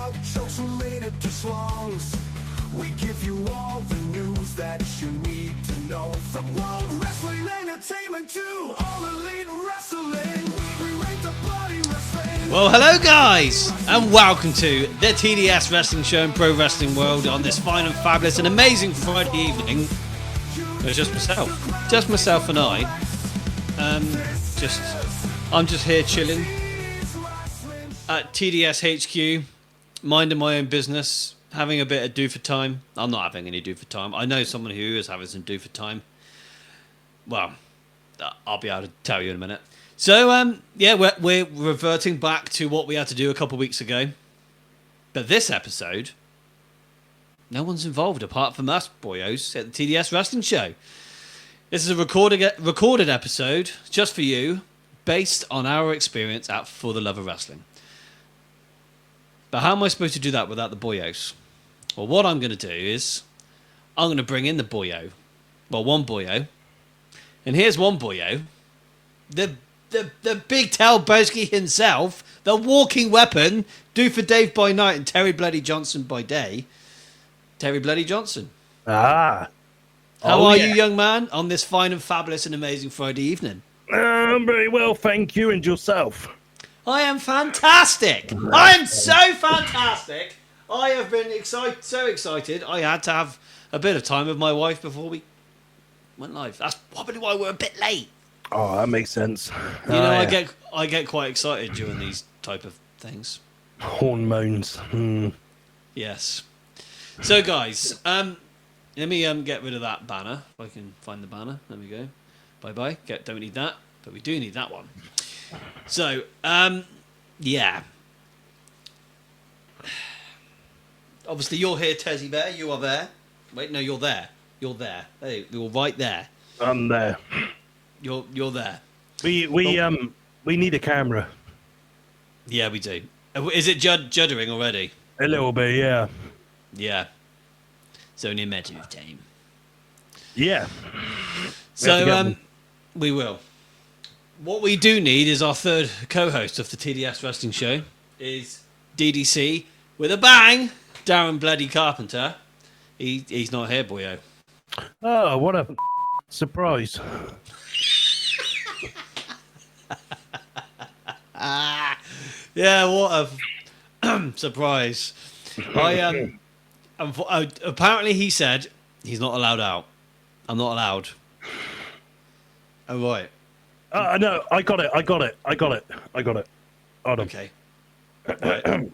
about jokes related to songs. We give you all the news that you need to know. From World Wrestling Entertainment to All Elite Wrestling, we rate the bloody wrestling. Well, hello guys, and welcome to the TDS Wrestling Show in Pro Wrestling World on this fine and fabulous and amazing Friday evening. It's just myself and I. I'm just here chilling at TDS HQ, minding my own business, having a bit of do for time. I'm not having any do for time. I know someone who is having some do for time. Well, I'll be able to tell you in a minute. So, we're reverting back to what we had to do a couple of weeks ago. But this episode, no one's involved apart from us boyos at the TDS Wrestling Show. This is a recorded episode just for you, based on our experience at For the Love of Wrestling. But how am I supposed to do that without the boyos? Well, what I'm going to do is I'm going to bring in the boyo. Well, one boyo. And here's one boyo. The big tail Boski himself, the walking weapon, do for Dave by night and Terry Bloody Johnson by day. Terry Bloody Johnson. Ah. How are you, young man, on this fine and fabulous and amazing Friday evening? I'm very well, thank you, and yourself. I am fantastic. I am so fantastic. I have been so excited. I had to have a bit of time with my wife before we went live. That's probably why we're a bit late. Oh, that makes sense. You know, I get quite excited during these type of things. Hormones. Yes. So, guys, let me get rid of that banner. If I can find the banner. There we go. Bye-bye. Don't need that, but we do need that one. So, yeah. Obviously, you're here, Tezzy Bear. You are there. Wait, no, you're there. You're there. Hey, you're right there. I'm there. You're there. We need a camera. Yeah, we do. Is it juddering already? A little bit, yeah. Yeah. It's only a matter of time. Yeah. So, we will. What we do need is our third co-host of the TDS Wrestling Show is DDC with a bang, Darren Bloody Carpenter. He's not here, boyo. Oh, what a surprise. Yeah, what a surprise. Apparently he said he's not allowed out. I'm not allowed. Oh, right. No, I got it. Hold on. Okay. Right.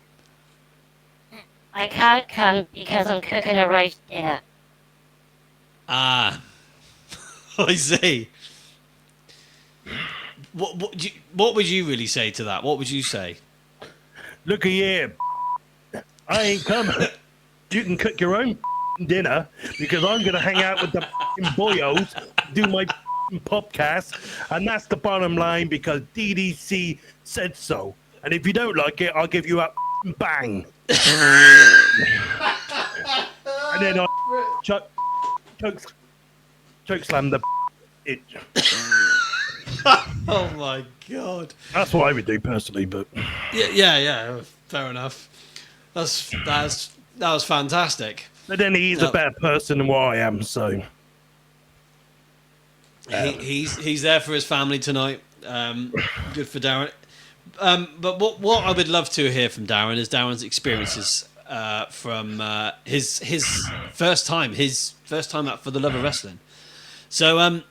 I can't come because I'm cooking a roast dinner. Ah. I see. What would you really say to that? What would you say? Look here. I ain't coming. You can cook your own dinner because I'm going to hang out with the boyos, do my podcast, and that's the bottom line because DDC said so. And if you don't like it, I'll give you a bang. And then I choke slam the it. Oh my god. That's what I would do personally, but Yeah. Fair enough. That was fantastic. but then he's a better person than what I am, so He's there for his family tonight. Good for Darren. But what I would love to hear from Darren is Darren's experiences from his first time out For the Love of Wrestling. So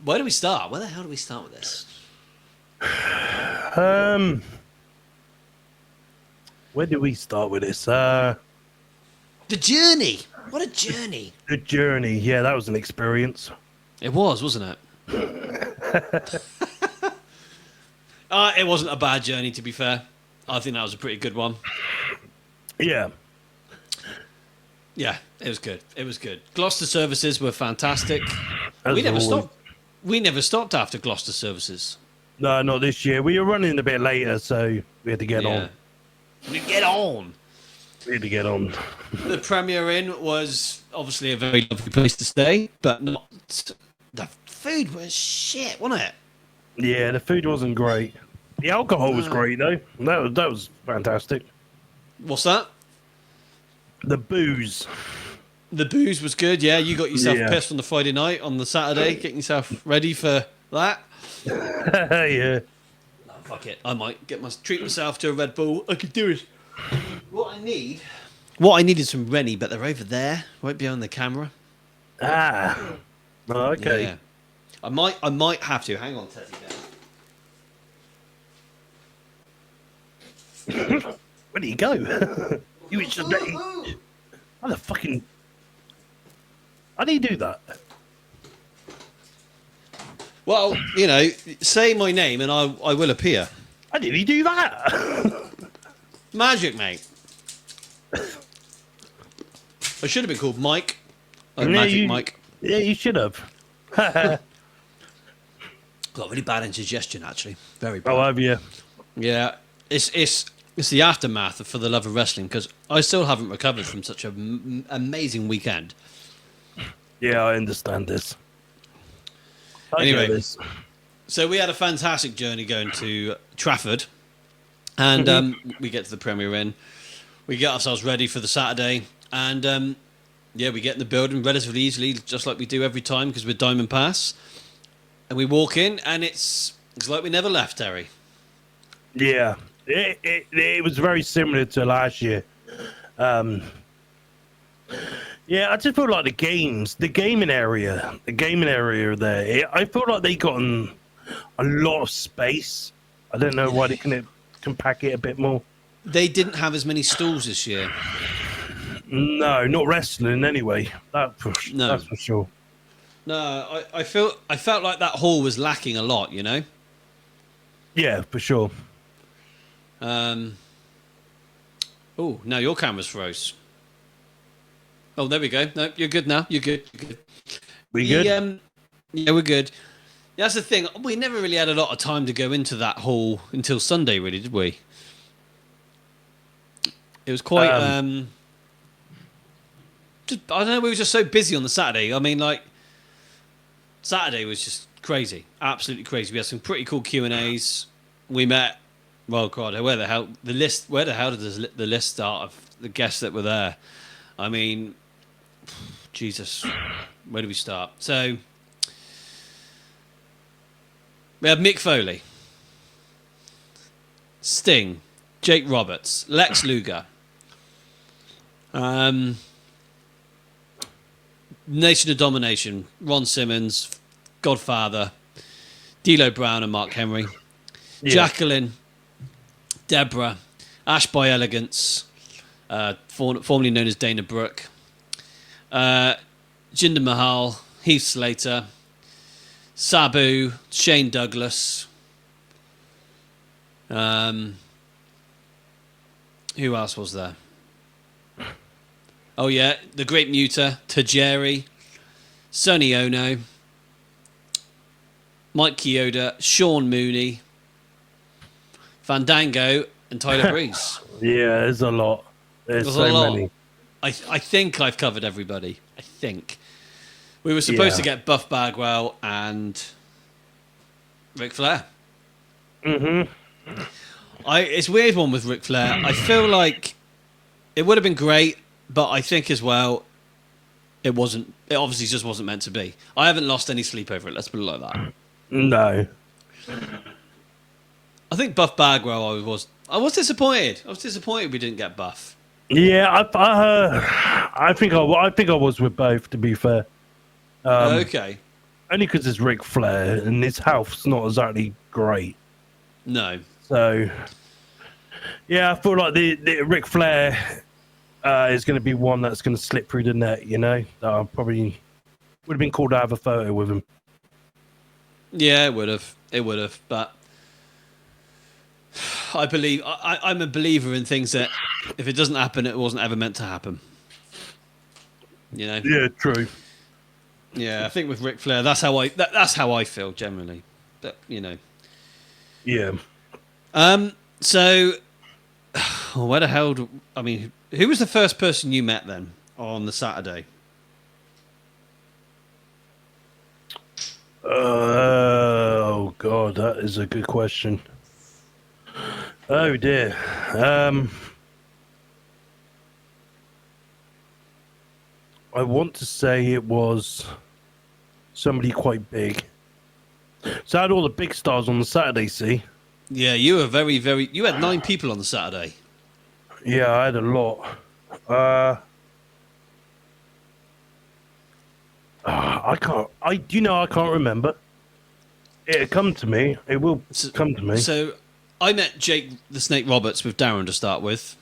where do we start? Where the hell do we start with this? where do we start with this? The journey. What a journey. The journey. Yeah, that was an experience. It was, wasn't it? It wasn't a bad journey, to be fair. I think that was a pretty good one. Yeah. Yeah, it was good. It was good. Gloucester services were fantastic. As We never always. stopped. We never stopped after Gloucester services. No, not this year. We were running a bit later, so we had to get on. We get on. We had to get on. The Premier Inn was obviously a very lovely place to stay, but not. The food was shit, wasn't it? Yeah, the food wasn't great. The alcohol was great though. That was fantastic. What's that? The booze. The booze was good. Yeah, you got yourself Yeah. pissed on the Friday night. On the Saturday, getting yourself ready for that. Yeah. Oh, fuck it. I might treat myself to a Red Bull. I could do it. What I need is some Rennie, but they're over there, right behind the camera. Ah. Oh, okay. Yeah. I might have to. Hang on, Teddy. Where do you go? You itch the How the fucking... How do you do that? Well, you know, say my name and I will appear. How did he do that? Magic, mate. I should have been called Mike. Like Yeah, Magic Mike. Yeah, you should have. Got really bad indigestion, actually. Very bad. Oh, have you? Yeah, it's the aftermath of For the Love of Wrestling, because I still haven't recovered from such an amazing weekend. Yeah, I understand this. I Anyway. get this. So we had a fantastic journey going to Trafford, and we get to the Premier Inn. We get ourselves ready for the Saturday, and yeah, we get in the building relatively easily, just like we do every time, because we're Diamond Pass. And we walk in, and it's like we never left, Terry. Yeah, it was very similar to last year. Yeah, I just feel like the gaming area there. I feel like they gotten a lot of space. I don't know why they can pack it a bit more. They didn't have as many stalls this year. No, not wrestling anyway. That's for sure. No, I felt like that hall was lacking a lot, you know. Yeah, for sure. Oh, now your camera's froze. Oh, there we go. No, you're good now. You're good. We good? Yeah, we're good. That's the thing. We never really had a lot of time to go into that hall until Sunday, really, did we? It was quite. Just, I don't know. We were just so busy on the Saturday. I mean, like, Saturday was just crazy, absolutely crazy. We had some pretty cool Q&As. We met. Well, God, where the hell did the list start of the guests that were there? I mean, Jesus, where do we start? So we had Mick Foley, Sting, Jake Roberts, Lex Luger, Nation of Domination, Ron Simmons, Godfather, D'Lo Brown and Mark Henry, Jacqueline, Deborah, Ash by Elegance, formerly known as Dana Brooke, Jinder Mahal, Heath Slater, Sabu, Shane Douglas. Who else was there? Oh yeah, the Great Muta, Tajiri, Sonny Ono, Mike Chioda, Sean Mooney, Fandango, and Tyler Breeze. Yeah, there's a lot. There's so a lot. many. I think I've covered everybody. I think. We were supposed to get Buff Bagwell and Ric Flair. Mm-hmm. It's a weird one with Ric Flair. I feel like it would have been great, but I think as well it wasn't. It obviously just wasn't meant to be. I haven't lost any sleep over it. Let's put it like that. No. I think Buff Bagwell. I was disappointed. I was disappointed we didn't get Buff. Yeah, I think I was with both. To be fair. Okay. Only because it's Ric Flair and his health's not exactly great. No. So, yeah, I feel like the Ric Flair is going to be one that's going to slip through the net. You know, I probably would have been cool to have a photo with him. Yeah, it would have. It would have. But I believe I'm a believer in things that if it doesn't happen, it wasn't ever meant to happen. You know. Yeah, true. Yeah, I think with Ric Flair, that's how I feel generally. But you know. Yeah. So, where the hell? Who was the first person you met then on the Saturday? Oh God, that is a good question. Oh dear. I want to say it was somebody quite big. So I had all the big stars on the Saturday, see? Yeah, you were very, very. You had 9 people on the Saturday. Yeah, I had a lot. I can't. I can't remember. It'll come to me. It will come to me. So, I met Jake the Snake Roberts with Darren to start with.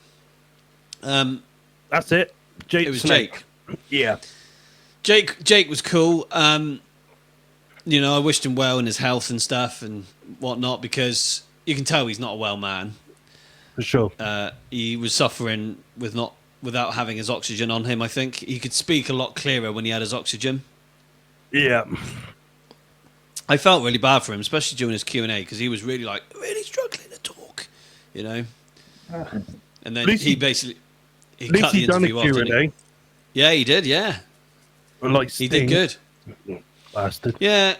That's it. Jake. It was Snake. Jake. Yeah. Jake was cool. You know, I wished him well in his health and stuff and whatnot because you can tell he's not a well man. For sure. He was suffering without having his oxygen on him. I think he could speak a lot clearer when he had his oxygen. Yeah. I felt really bad for him, especially during his Q&A because he was really struggling to talk, you know. And then he basically cut the interview off. Didn't he? Yeah, he did. Yeah, Like he did good. Bastard. Yeah,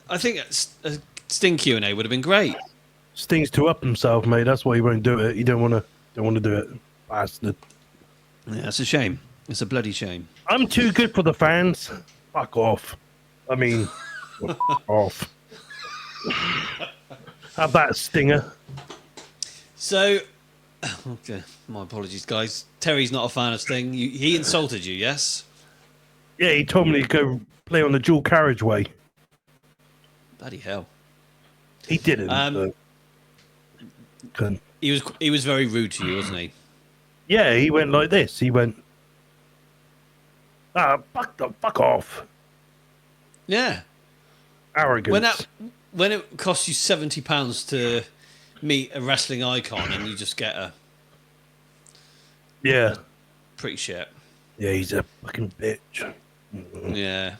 I think a Sting Q&A would have been great. Sting's to up himself, mate. That's why he won't do it. He don't want to do it. Bastard. Yeah, it's a shame. It's a bloody shame. I'm too good for the fans. Fuck off. I mean, off. Have that, Stinger. So, okay, my apologies, guys. Terry's not a fan of Sting. He insulted you, yes? Yeah, he told me to go play on the dual carriageway. Bloody hell. He didn't. He was very rude to you, wasn't he? Yeah, he went like this. He went, fuck off. Yeah. Arrogance. When it costs you £70 to meet a wrestling icon and you just get a Yeah. pretty shit. Yeah, he's a fucking bitch. Yeah.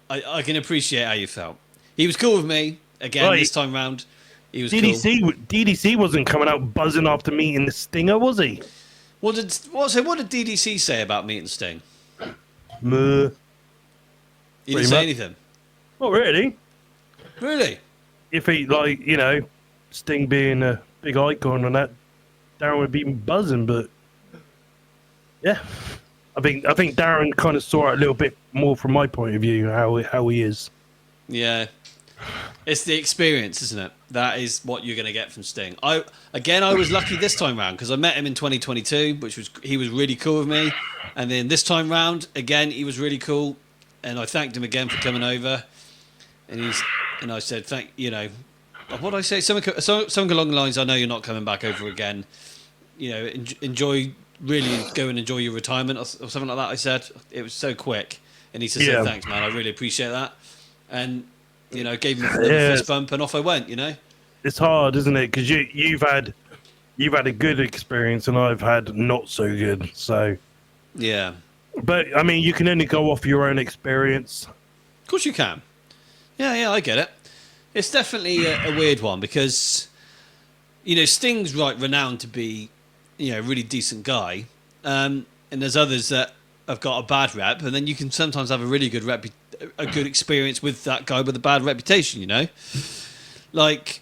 I can appreciate how you felt. He was cool with me. Again, Right. this time round, he was cool. DDC wasn't coming out buzzing after meeting the Stinger, was he? What did DDC say about meeting Sting? Meh. He Pretty didn't say much. anything. Not really. Really? If he, like, you know, Sting being a big icon and that, Darren would be buzzing, but yeah. I think Darren kind of saw it a little bit more from my point of view, how he is. Yeah. It's the experience, isn't it? That is what you're going to get from Sting. I was lucky this time round because I met him in 2022, he was really cool with me, and then this time round again he was really cool, and I thanked him again for coming over, and I said what did I say? Something along the lines. I know you're not coming back over again. You know, enjoy go and enjoy your retirement or something like that. I said it was so quick, and he said, Yeah. "Thanks, man. I really appreciate that," and. You know, gave him a fist bump and off I went. You know, It's hard, isn't it? Because you've had a good experience and I've had not so good. So, yeah. but I mean, you can only go off your own experience. Of course you can. Yeah, I get it. It's definitely a weird one because, you know, Sting's renowned to be, you know, a really decent guy, and there's others that have got a bad rep, and then you can sometimes have a really good a good experience with that guy with a bad reputation, you know? Like,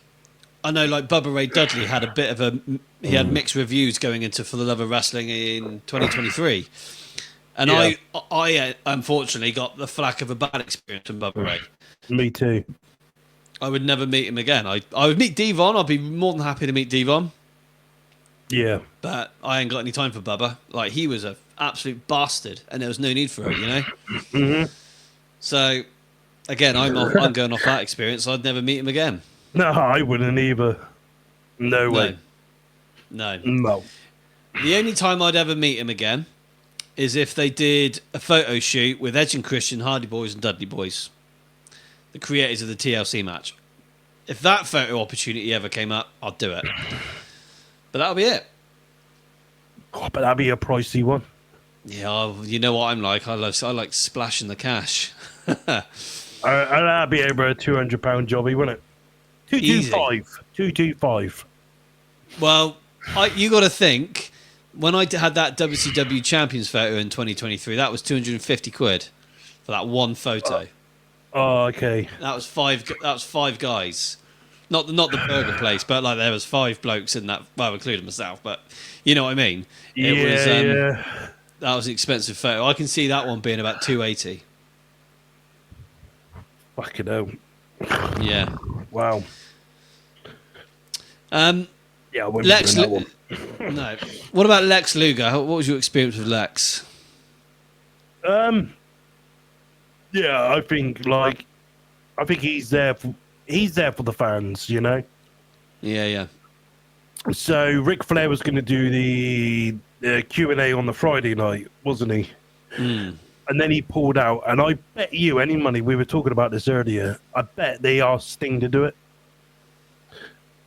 I know, like, Bubba Ray Dudley had a bit of he had mixed reviews going into For the Love of Wrestling in 2023. And Yeah. I unfortunately got the flack of a bad experience from Bubba Ray. Me too. I would never meet him again. I would meet Devon. I'd be more than happy to meet Devon. Yeah. But I ain't got any time for Bubba. Like, he was an absolute bastard, and there was no need for it, you know? hmm So, again, I'm going off that experience. I'd never meet him again. No, I wouldn't either. No way. No. No. The only time I'd ever meet him again is if they did a photo shoot with Edge and Christian, Hardy Boys and Dudley Boys, the creators of the TLC match. If that photo opportunity ever came up, I'd do it. But that'll be it. Oh, but that'd be a pricey one. Yeah, you know what I'm like. I like splashing the cash. That'd be over a £200 jobby, wouldn't it? 225. 225. Well, you got to think, when I had that WCW Champions photo in 2023, that was 250 quid for that one photo. Oh, okay. That was five guys. Not the burger place, but like there was 5 blokes in that, well, including myself, but you know what I mean. Yeah. That was an expensive photo. I can see that one being about 280. Fucking hell. Yeah. Wow. Yeah, I wouldn't Lex. be doing that one. No. What about Lex Luger? What was your experience with Lex? Yeah, I think he's there for the fans, you know. Yeah. So Ric Flair was going to do the Q&A on the Friday night, wasn't he? And then he pulled out. And I bet you any money, we were talking about this earlier, I bet they asked Sting to do it.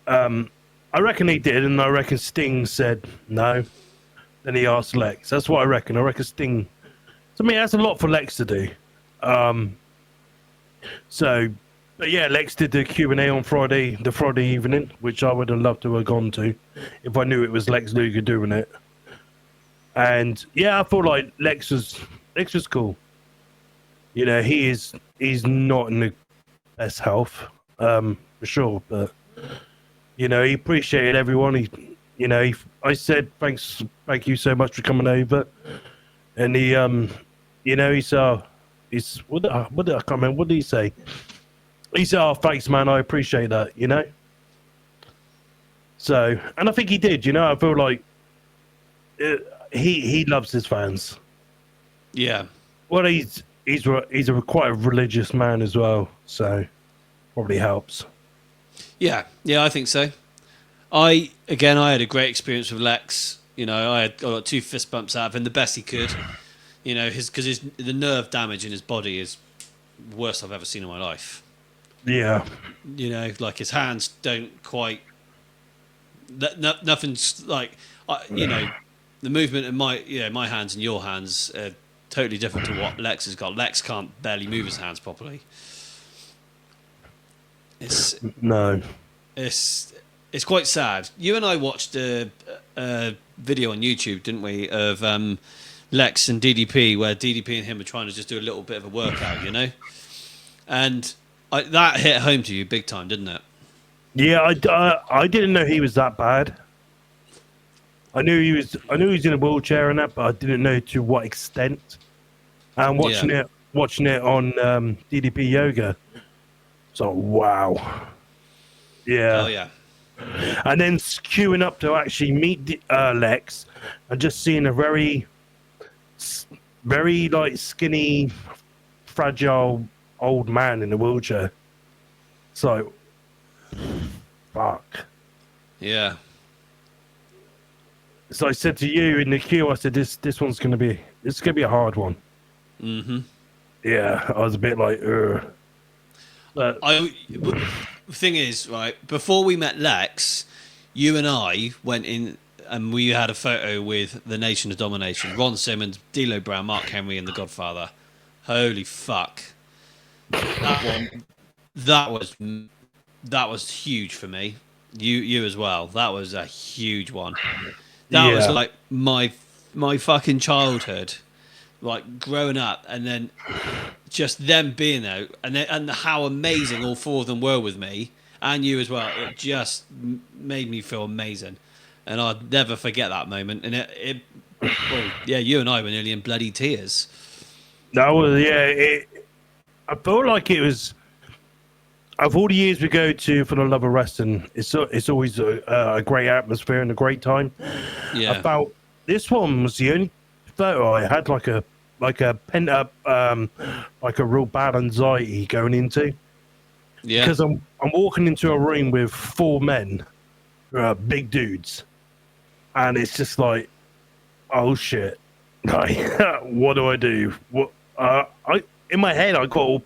I reckon he did, and I reckon Sting said no. Then he asked Lex. That's what I reckon. I reckon Sting. I mean, that's a lot for Lex to do. But yeah, Lex did the Q&A on the Friday evening, which I would have loved to have gone to if I knew it was Lex Luger doing it. And yeah, I feel like Lex was cool. You know, he's not in the best health, for sure, but you know, he appreciated everyone. I said thank you so much for coming over, and he, you know, he's I can't remember, what did he say? He said, "Oh, thanks, man. I appreciate that." You know. So, and I think he did. You know, I feel like he loves his fans. Yeah. Well, he's quite a religious man as well, so probably helps. Yeah, I think so. I had a great experience with Lex. You know, I got 2 fist bumps out of him, the best he could. You know, because the nerve damage in his body is the worst I've ever seen in my life. Yeah. You know, like his hands don't quite. Nothing's like, you know, the movement in my hands and your hands are totally different to what Lex has got. Lex can't barely move his hands properly. It's quite sad. You and I watched a video on YouTube, didn't we, of Lex and DDP, where DDP and him were trying to just do a little bit of a workout, you know? And that hit home to you big time, didn't it? Yeah, I didn't know he was that bad. I knew he was in a wheelchair and that, but I didn't know to what extent. And watching it on DDP Yoga, so wow, yeah. Oh yeah. And then queuing up to actually meet Lex, and just seeing a very like skinny, fragile old man in a wheelchair. So, fuck. Yeah. So I said to you in the queue, I said, this one's gonna be a hard one. Mm-hmm. Yeah, I was a bit like, But the thing is, right, before we met Lex, you and I went in and we had a photo with the Nation of Domination. Ron Simmons, D'Lo Brown, Mark Henry, and The Godfather. Holy fuck. That was huge for me. You as well. That was a huge one. That was like my fucking childhood, like growing up, and then just them being there, and how amazing all 4 of them were with me, and you as well. It just made me feel amazing, and I'd never forget that moment. And you and I were nearly in bloody tears. That was I felt like it was. Of all the years we go to for the love of wrestling, it's always a great atmosphere and a great time. Yeah. I felt this one was the only photo I had like a pent up like a real bad anxiety going into. Yeah. Because I'm walking into a room with 4 men, big dudes, and it's just like, oh shit, like what do I do? What in my head I got all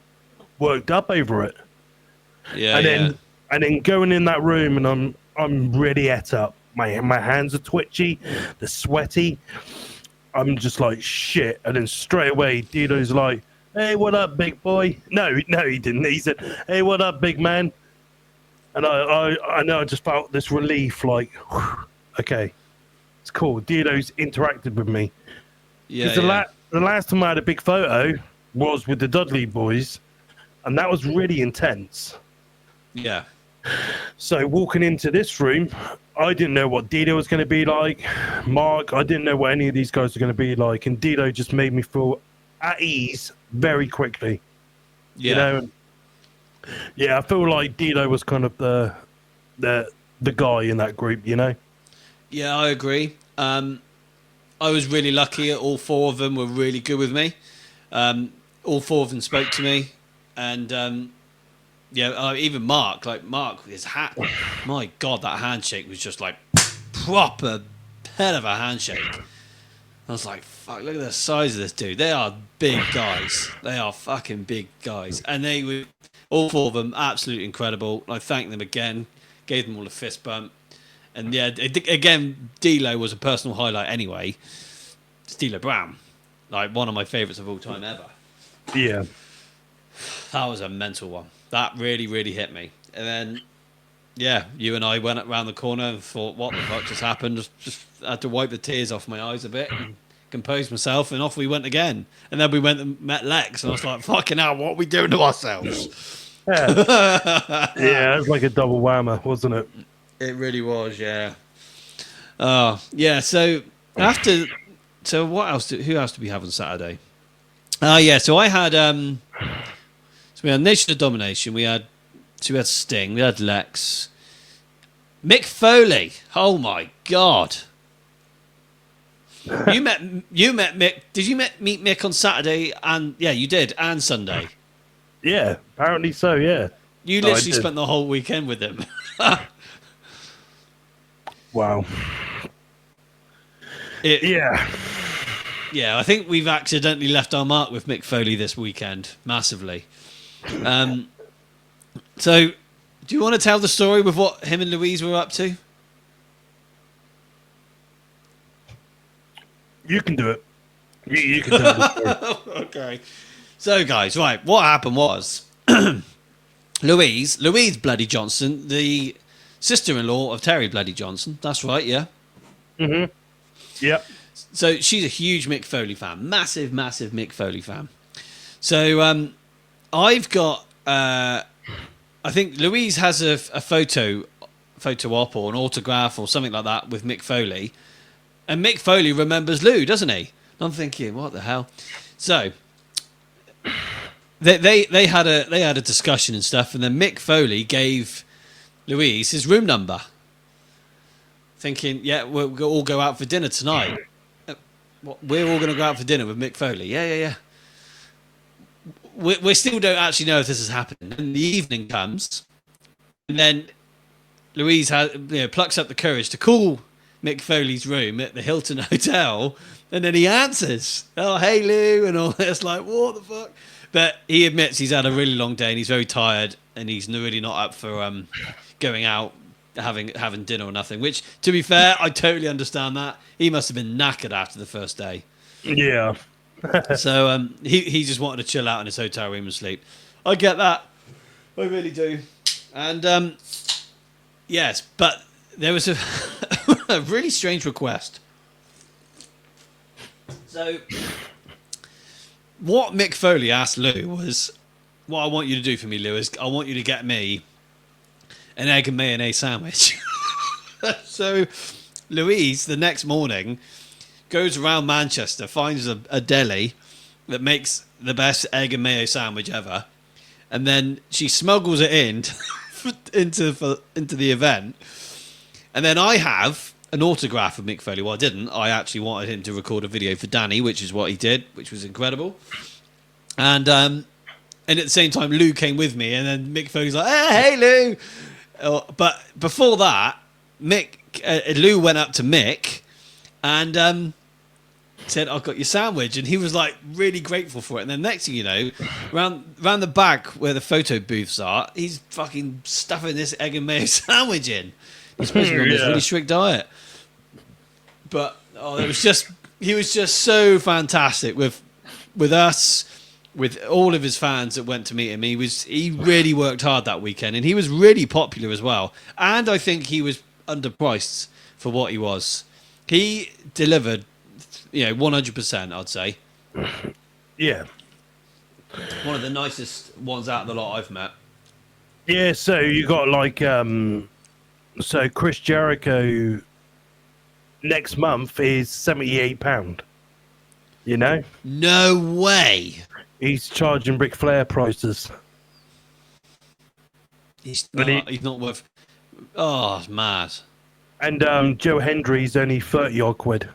worked up over it. Yeah. And then going in that room, and I'm really et up. My hands are twitchy, they're sweaty. I'm just like shit. And then straight away, Dino's like, "Hey, what up, big boy?" No, he didn't. He said, "Hey, what up, big man?" And I know I just felt this relief, like, okay, it's cool. Dino's interacted with me. Yeah. The last time I had a big photo was with the Dudley Boys, and that was really intense. Yeah. So walking into this room, I didn't know what Dido was going to be like. Mark, I didn't know what any of these guys were going to be like. And Dido just made me feel at ease very quickly. Yeah. You know? Yeah, I feel like Dido was kind of the guy in that group, you know? Yeah, I agree. I was really lucky. All four of them were really good with me. All four of them spoke to me, and even Mark. Like Mark, his hat. My God, that handshake was just like proper hell of a handshake. I was like, fuck, look at the size of this dude. They are big guys. They are fucking big guys, and they were all four of them absolutely incredible. I thanked them again, gave them all a fist bump. And yeah, again, D'Lo was a personal highlight anyway. It's D'Lo Brown, like one of my favourites of all time ever. Yeah. That was a mental one. That really, really hit me. And then, yeah, you and I went around the corner and thought, what the fuck just happened? Just had to wipe the tears off my eyes a bit and compose myself, and off we went again. And then we went and met Lex, and I was like, fucking hell, what are we doing to ourselves? Yeah, it was like a double whammer, wasn't it? It really was, yeah. Yeah. So what else? Who else did we have on Saturday? Yeah. So I had so we had Nation of Domination. We had Sting. We had Lex. Mick Foley. Oh my God. You met Mick. Did you meet Mick on Saturday? And yeah, you did, and Sunday. Yeah, apparently so. Yeah. You literally spent the whole weekend with him. Wow. Yeah, I think we've accidentally left our mark with Mick Foley this weekend, massively. So, do you want to tell the story with what him and Louise were up to? You can do it. You can tell the story. Okay. So, guys, right, what happened was Louise Bloody Johnson, the sister-in-law of Terry Bloody Johnson. That's right, yeah. Mm-hmm. Yep. So she's a huge Mick Foley fan, massive Mick Foley fan. So I've got, I think Louise has a photo op or an autograph or something like that with Mick Foley, and Mick Foley remembers Lou, doesn't he? I'm thinking, what the hell? So they had a discussion and stuff, and then Mick Foley gave Louise his room number, thinking, yeah, we'll all go out for dinner tonight. We're all going to go out for dinner with Mick Foley. Yeah. We still don't actually know if this has happened. And the evening comes, and then Louise plucks up the courage to call Mick Foley's room at the Hilton Hotel, and then he answers, "Oh, hey Lou," and all that. It's like, what the fuck? But he admits he's had a really long day and he's very tired, and he's really not up for going out, having dinner or nothing. Which, to be fair, I totally understand that. He must have been knackered after the first day. Yeah. So he just wanted to chill out in his hotel room and sleep. I get that. I really do. And yes, but there was a really strange request. So what Mick Foley asked Lou was, what I want you to do for me, Lou, is I want you to get me an egg and mayonnaise sandwich. So Louise, the next morning, goes around Manchester, finds a deli that makes the best egg and mayo sandwich ever, and then she smuggles it into the event. And then I have an autograph of Mick Foley. Well, I didn't. I actually wanted him to record a video for Danny, which is what he did, which was incredible. And at the same time, Lou came with me, and then Mick Foley's like, "Hey, Lou!" But before that, Lou went up to Mick and said, "I've got your sandwich," and he was like really grateful for it. And then next thing you know, round the back where the photo booths are, he's fucking stuffing this egg and mayo sandwich in. He's supposed to be on this really strict diet, but he was just so fantastic with us, with all of his fans that went to meet him. He really worked hard that weekend, and he was really popular as well. And I think he was underpriced for what he was. He delivered, 100%. I'd say. Yeah. One of the nicest ones out of the lot I've met. Yeah. So you got like So Chris Jericho next month is £78. You know, No way. he's charging Ric Flair prices. He's But not, he's not worth. Oh, it's mad. And Joe Hendry's only 30 odd quid.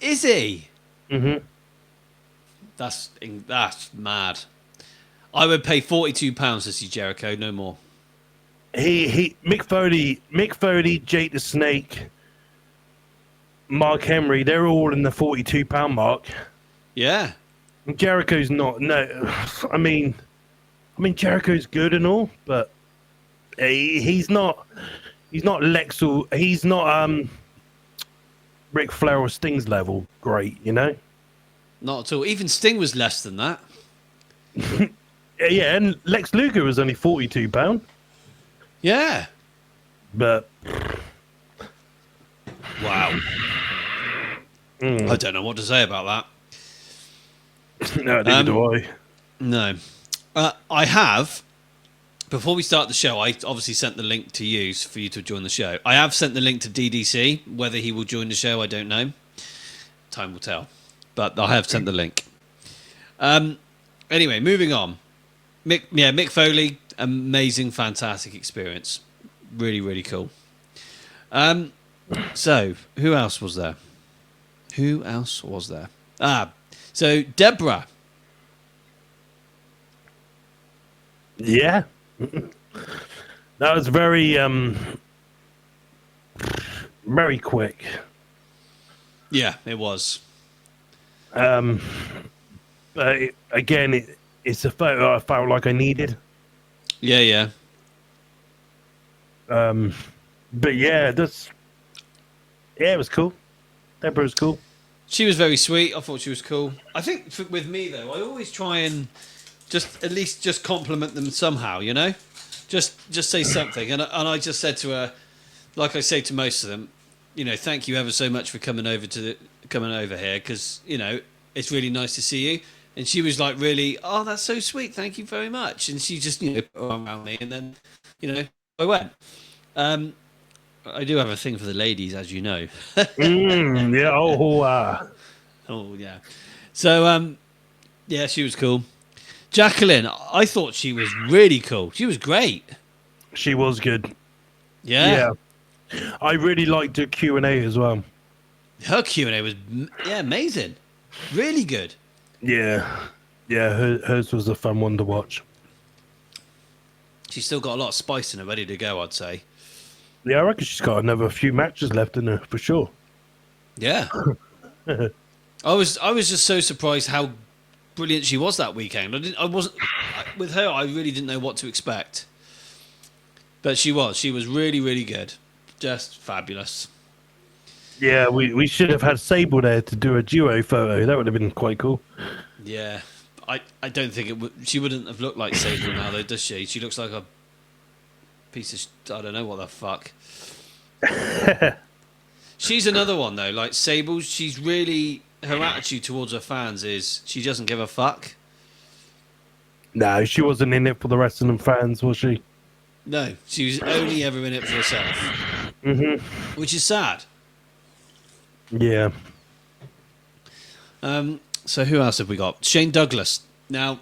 Is he? Mm-hmm. That's mad. I would pay £42 to see Jericho, no more. Mick Foley, Jake the Snake, Mark Henry, they're all in the £42 mark. Yeah. Jericho's not. No, I mean Jericho's good and all, but he's not. He's not Lexel. He's not Ric Flair or Sting's level. Great, you know. Not at all. Even Sting was less than that. Yeah, and Lex Luger was only £42, Yeah. but Wow. I don't know what to say about no, neither do I. that. No. I have. Before we start the show, I obviously sent the link to you for you to join the show. I have sent the link to DDC. Whether he will join the show, I don't know. Time will tell. But I have sent the link. Anyway, moving on. Mick Foley, amazing, fantastic experience. Really, really cool. So, who else was there? So Deborah. Yeah, that was very very quick. Yeah, it was. But again, it's a photo I felt like I needed. Yeah. But yeah, it was cool. Deborah was cool. She was very sweet. I thought she was cool. I think with me though, I always try and at least compliment them somehow. You know, just say something. And I just said to her, like I say to most of them, you know, thank you ever so much for coming over here because you know it's really nice to see you. And she was like, really, oh, that's so sweet. Thank you very much. And she just, you know, put her arm around me, and then, you know, I went. I do have a thing for the ladies, as you know. Yeah. Oh, yeah. So, yeah, she was cool. Jacqueline, I thought she was really cool. She was great. She was good. Yeah. Yeah. I really liked her Q&A as well. Her Q&A was, amazing. Really good. Yeah. Yeah, hers was a fun one to watch. She's still got a lot of spice in her, ready to go, I'd say. Yeah, I reckon she's got another few matches left in her, for sure. Yeah. I was just so surprised how brilliant she was that weekend. With her, I really didn't know what to expect. But she was really, really good. Just fabulous. Yeah, we should have had Sable there to do a duo photo. That would have been quite cool. Yeah. I don't think she wouldn't have looked like Sable now though, does she? She looks like a piece of I don't know what the fuck. She's another one though, like Sable, she's really, her attitude towards her fans is she doesn't give a fuck. No, she wasn't in it for the rest of them fans, was she? No, she was only ever in it for herself. Mm-hmm. Which is sad. Yeah. So who else have we got? Shane Douglas. Now,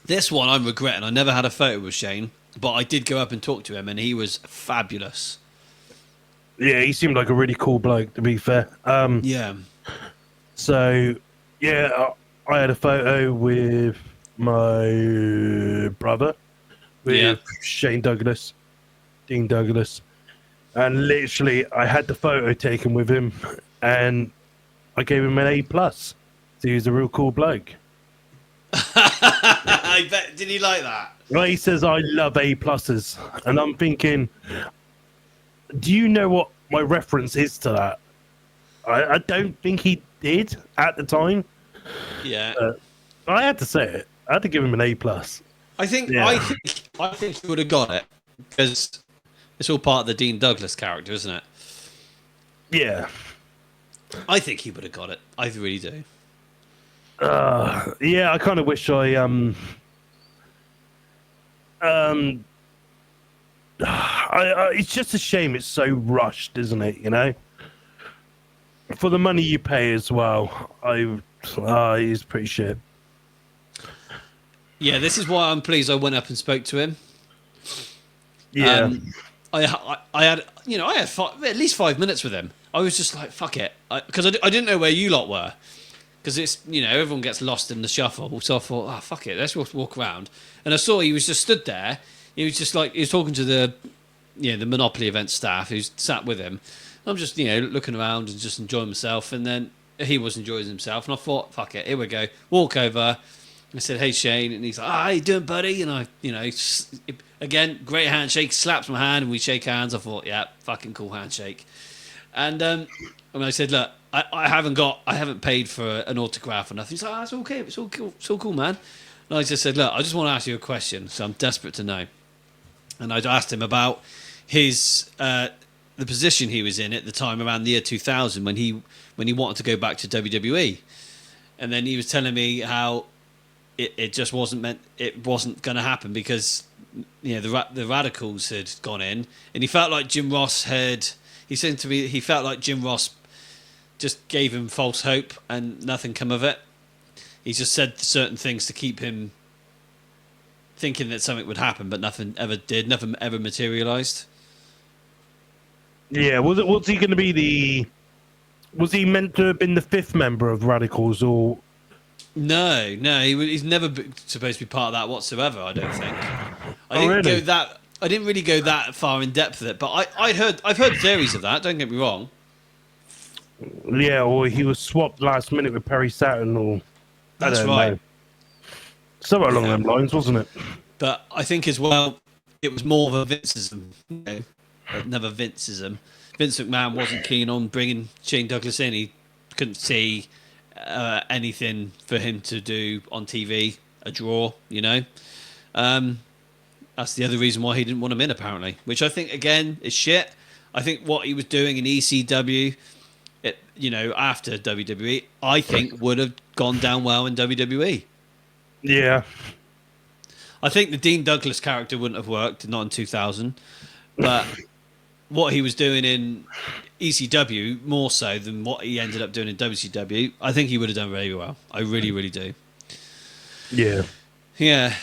this one I'm regretting. I never had a photo with Shane, but I did go up and talk to him, and he was fabulous. Yeah, he seemed like a really cool bloke, to be fair. Yeah. So, yeah, I had a photo with my brother, with Shane Douglas, Dean Douglas, and literally I had the photo taken with him, and I gave him an A+. So he was a real cool bloke. I bet. Did he like that? Well, he says, I love A+. And I'm thinking, do you know what my reference is to that? I don't think he did at the time. Yeah. I had to say it. I had to give him an A+. I think he would have got it because it's all part of the Dean Douglas character, isn't it? Yeah. I think he would have got it. I really do. Yeah, I kind of wish I It's just a shame it's so rushed, isn't it? You know, for the money you pay as well. He's pretty shit. Yeah, this is why I'm pleased I went up and spoke to him. Yeah, I had at least 5 minutes with him. I was just like, fuck it, because I didn't know where you lot were, because it's everyone gets lost in the shuffle. So I thought, fuck it, let's walk around. And I saw he was just stood there. He was just like he was talking to the Monopoly event staff who sat with him. I'm just looking around and just enjoying myself, and then he was enjoying himself, and I thought, fuck it, here we go. Walk over. I said, hey, Shane. And he's like, how you doing, buddy? And I, again, great handshake, slaps my hand, and we shake hands. I thought, yeah, fucking cool handshake. And I said, look, I haven't paid for an autograph or nothing. He's like, it's okay. It's all cool, man. And I just said, look, I just want to ask you a question. So I'm desperate to know. And I asked him about his, the position he was in at the time around the year 2000 when he wanted to go back to WWE. And then he was telling me how it just wasn't going to happen because the Radicals had gone in, and he felt like Jim Ross he felt like Jim Ross just gave him false hope and nothing come of it. He just said certain things to keep him thinking that something would happen, but nothing ever did. Nothing ever materialized. yeah. Was he going to be Was he meant to have been the fifth member of Radicals, or? No, he's never supposed to be part of that whatsoever. I don't think. Really? I didn't really go that far in depth with it, but I've heard theories of that. Don't get me wrong. Yeah, or he was swapped last minute with Perry Saturn, or That's I don't right. know. Somewhere along them lines, wasn't it? But I think as well, it was more of a Vinceism, never Vinceism. Vince McMahon wasn't keen on bringing Shane Douglas in. He couldn't see anything for him to do on TV, a draw, That's the other reason why he didn't want him in, apparently, which I think, again, is shit. I think what he was doing in ECW, after WWE, I think would have gone down well in WWE. Yeah. I think the Dean Douglas character wouldn't have worked, not in 2000, but what he was doing in ECW, more so than what he ended up doing in WCW, I think he would have done very well. I really, really do. Yeah. Yeah.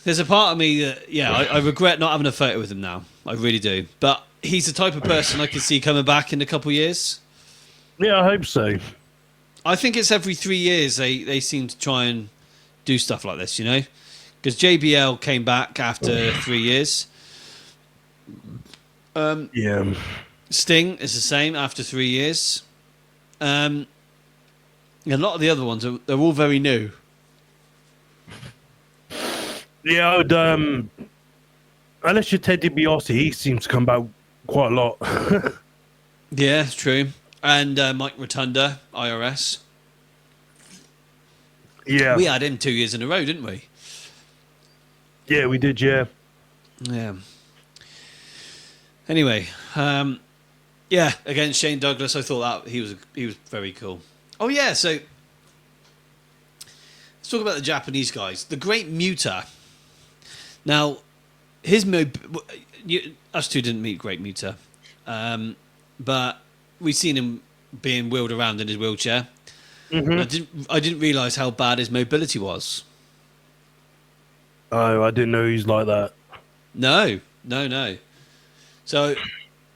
There's a part of me that, I regret not having a photo with him now. I really do. But he's the type of person I could see coming back in a couple of years. Yeah, I hope so. I think it's every 3 years they seem to try and do stuff like this, Because JBL came back after 3 years. Yeah. Sting is the same after 3 years. A lot of the other ones, they're all very new. Yeah, I would, unless you're Ted DiBiase, he seems to come back quite a lot. Yeah, it's true. And Mike Rotunda, IRS. Yeah. We had him 2 years in a row, didn't we? Yeah, we did, yeah. Yeah. Anyway, against Shane Douglas, I thought that he was very cool. Oh yeah, so let's talk about the Japanese guys. The Great Muta. Now, us two didn't meet Great Muta, but we've seen him being wheeled around in his wheelchair. Mm-hmm. I didn't realise how bad his mobility was. Oh, I didn't know he was like that. No. So,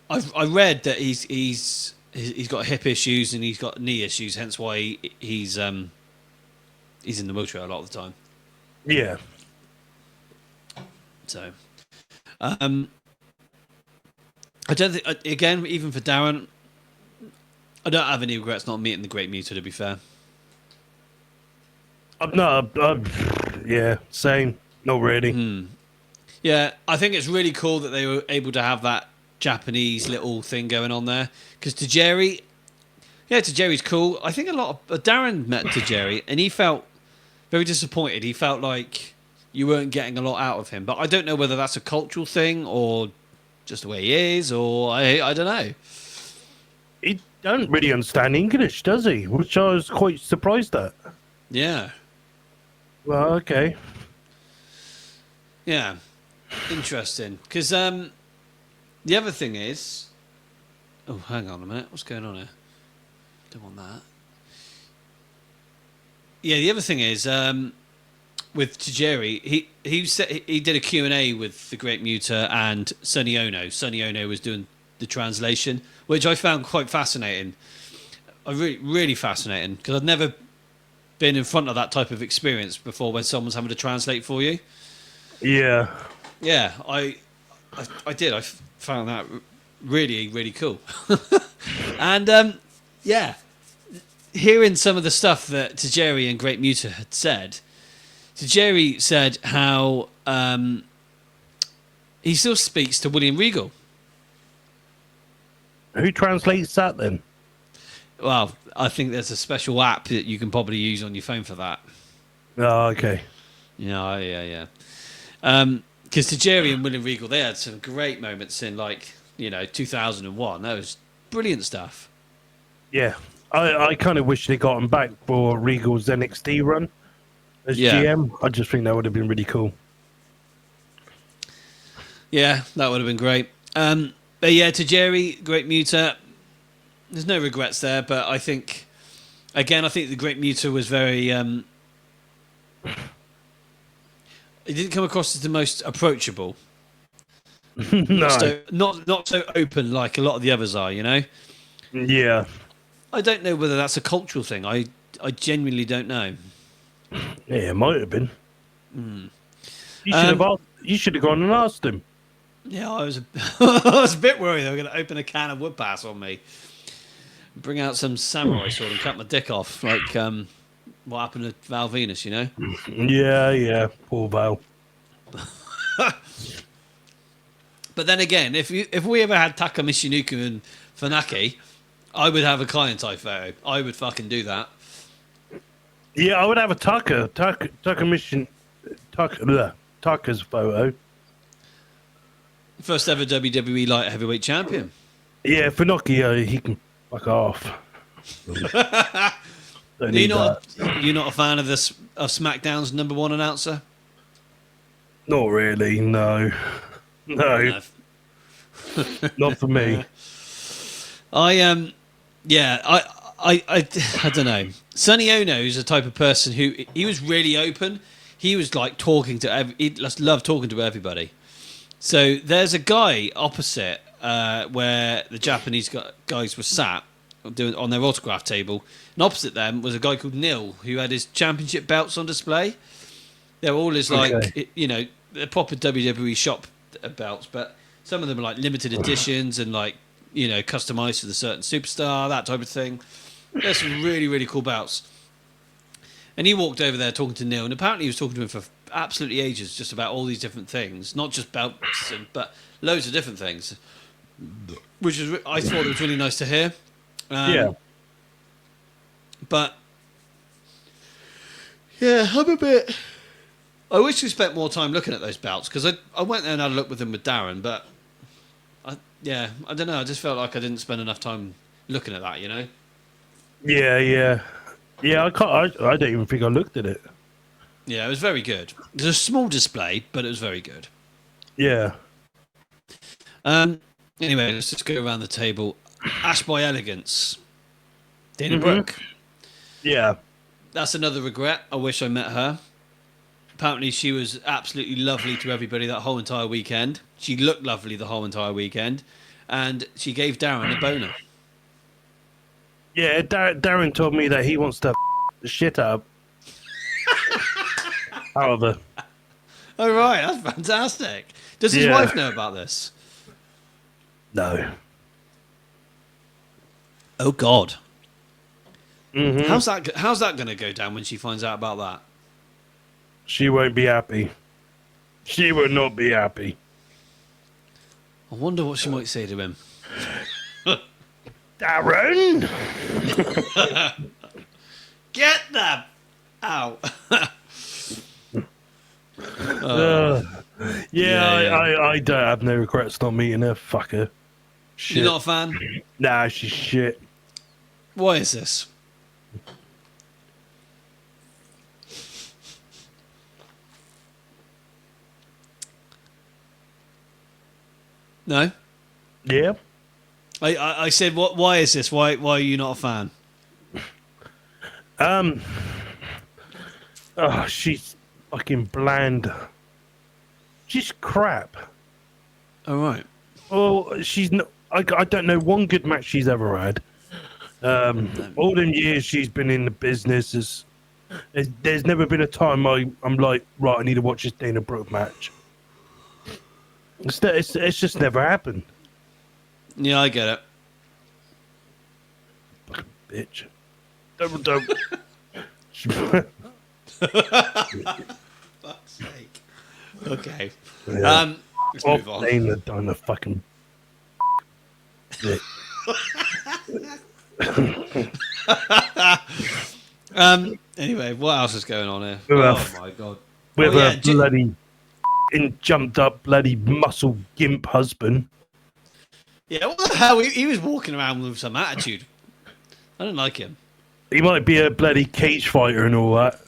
I read that he's got hip issues and he's got knee issues, hence why he's in the wheelchair a lot of the time. Yeah. So, I don't think, again, even for Darren, I don't have any regrets not meeting the Great Muta, to be fair. Yeah, same. Not really. Yeah, I think it's really cool that they were able to have that Japanese little thing going on there. Because Tajiri, Tajiri's cool. I think a lot of Darren met Tajiri and he felt very disappointed. He felt like you weren't getting a lot out of him. But I don't know whether that's a cultural thing or just the way he is, or I don't know. He don't really understand English, does he? Which I was quite surprised at. Yeah. Well, okay. Yeah. Interesting. Because The other thing is, oh, hang on a minute, what's going on here? Don't want that. Yeah, the other thing is, with Tajiri, he did a Q&A with the Great Muta and Sonny Ono. Sonny Ono was doing the translation, which I found quite fascinating. Really fascinating, because I've never been in front of that type of experience before when someone's having to translate for you. Yeah. Yeah, I did. I found that really, really cool. And yeah, hearing some of the stuff that Tajiri and Great Muta had said, Tajiri said how he still speaks to William Regal. Who translates that then? Well, I think there's a special app that you can probably use on your phone for that. Oh, okay. Yeah. Because Tajiri and William Regal, they had some great moments in 2001. That was brilliant stuff. Yeah. I kind of wish they got him back for Regal's NXT run as Yeah. GM. I just think that would have been really cool. Yeah, that would have been great. But yeah, Tajiri, Great Muta, there's no regrets there. But I think the Great Muta was very. It didn't come across as the most approachable. No. So not so open like a lot of the others are. You know. Yeah. I don't know whether that's a cultural thing. I genuinely don't know. Yeah, it might have been. You should have gone and asked him. Yeah, I was a bit worried they were going to open a can of wood pass on me, bring out some samurai sword and cut my dick off, like what happened to Val Venus, you know? Yeah, poor Val. But then again, if we ever had Taka Michinoku and Funaki, I would have a Kaientai photo. I would fucking do that. Yeah, I would have a Taka mission, Taka's photo. First ever WWE light heavyweight champion. Yeah, Funaki, he can fuck off. Don't need that. You're not a fan of SmackDown's number one announcer? Not really, no. No, not for me. I don't know. Sonny Ono is a type of person who he was really open. He was like talking to he just loved talking to everybody. So there's a guy opposite where the Japanese guys were sat doing on their autograph table, and opposite them was a guy called Neil who had his championship belts on display. They're all his they're proper WWE shop belts, but some of them are like limited editions and customized for the certain superstar, that type of thing. There's some really, really cool belts. And he walked over there talking to Neil, and apparently he was talking to him for absolutely ages, just about all these different things, not just belts, but loads of different things, which is I thought it was really nice to hear. Yeah. But yeah, I'm a bit. I wish we spent more time looking at those belts, because I went there and had a look with them with Darren, but I don't know. I just felt like I didn't spend enough time looking at that, you know. Yeah. I don't even think I looked at it. Yeah, it was very good. It was a small display, but it was very good. Yeah. Anyway, let's just go around the table. Ash by Elegance. Dana Brooke. Yeah. That's another regret. I wish I met her. Apparently she was absolutely lovely to everybody that whole entire weekend. She looked lovely the whole entire weekend. And she gave Darren a boner. Yeah, Darren told me that he wants to the shit out of her. Oh, right. That's fantastic. Does his wife know about this? No. Oh, God. Mm-hmm. How's that going to go down when she finds out about that? She won't be happy. She will not be happy. I wonder what she might say to him. Darren! Get them out. I don't have no regrets not meeting her. Fuck her. Shit. You're not a fan? Nah, she's shit. Why is this? No? Yeah. I said, what? Why is this? Why are you not a fan? Oh, she's fucking bland. She's crap. All right. Well, she's not. I don't know one good match she's ever had. All them years she's been in the business, there's never been a time I'm like, right, I need to watch this Dana Brooke match. It's just never happened, Yeah, I get it. bitch. Don't. Fuck's sake. Okay. Yeah. Let's move on. Dana done a fucking. Anyway, what else is going on here? Well, Oh my god. With Oh, yeah, a bloody jumped up bloody muscle gimp husband. Yeah, what the hell? He was walking around with some attitude. I don't like him. He might be a bloody cage fighter and all that.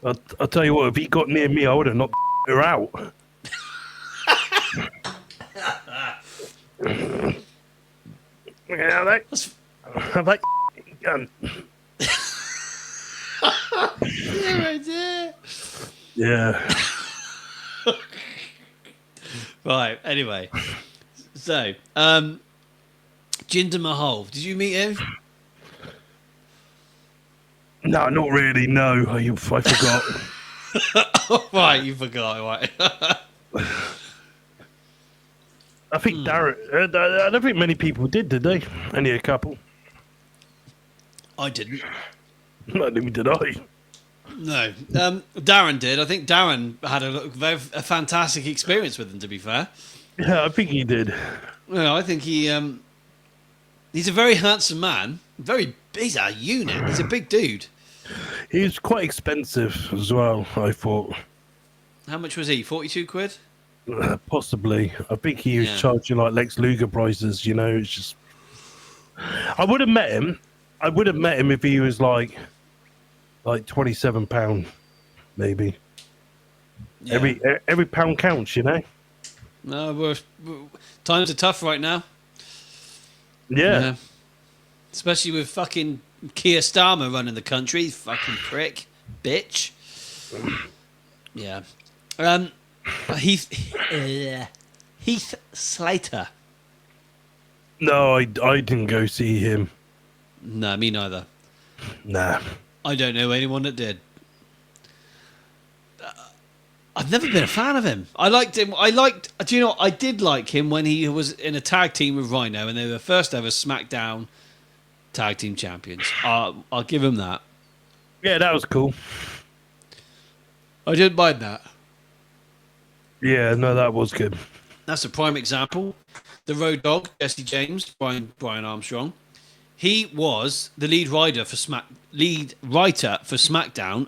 I'll tell you what, if he got near me, I would have knocked her out. Yeah, That's- that gun. Yeah. Right, anyway. So, Jinder Mahal, did you meet him? No, not really. No, I forgot. Right, you forgot, right. I think Darren. I don't think many people did they? Only a couple. I didn't. Not even did I. No. Darren did. I think Darren had a fantastic experience with him, to be fair. Yeah, I think he did. Well, I think he's a very handsome man. He's a unit. He's a big dude. He was quite expensive as well, I thought. How much was he? 42 quid? Possibly. I think he was Yeah. charging like Lex Luger prices, you know. It's just. I would have met him. I would have met him if he was like £27, maybe. Yeah. Every pound counts, you know. No, times are tough right now. Yeah. Especially with fucking Keir Starmer running the country. Fucking prick. Bitch. Yeah. Heath Slater. No, I didn't go see him. No, me neither. Nah. I don't know anyone that did. I've never been a fan of him. I liked him. Do you know, I did like him when he was in a tag team with Rhino and they were the first ever SmackDown tag team champions. I'll give him that. Yeah, that was cool. I didn't mind that. Yeah, no, that was good. That's a prime example. The Road Dogg, Jesse James, Brian Armstrong. He was the lead writer for SmackDown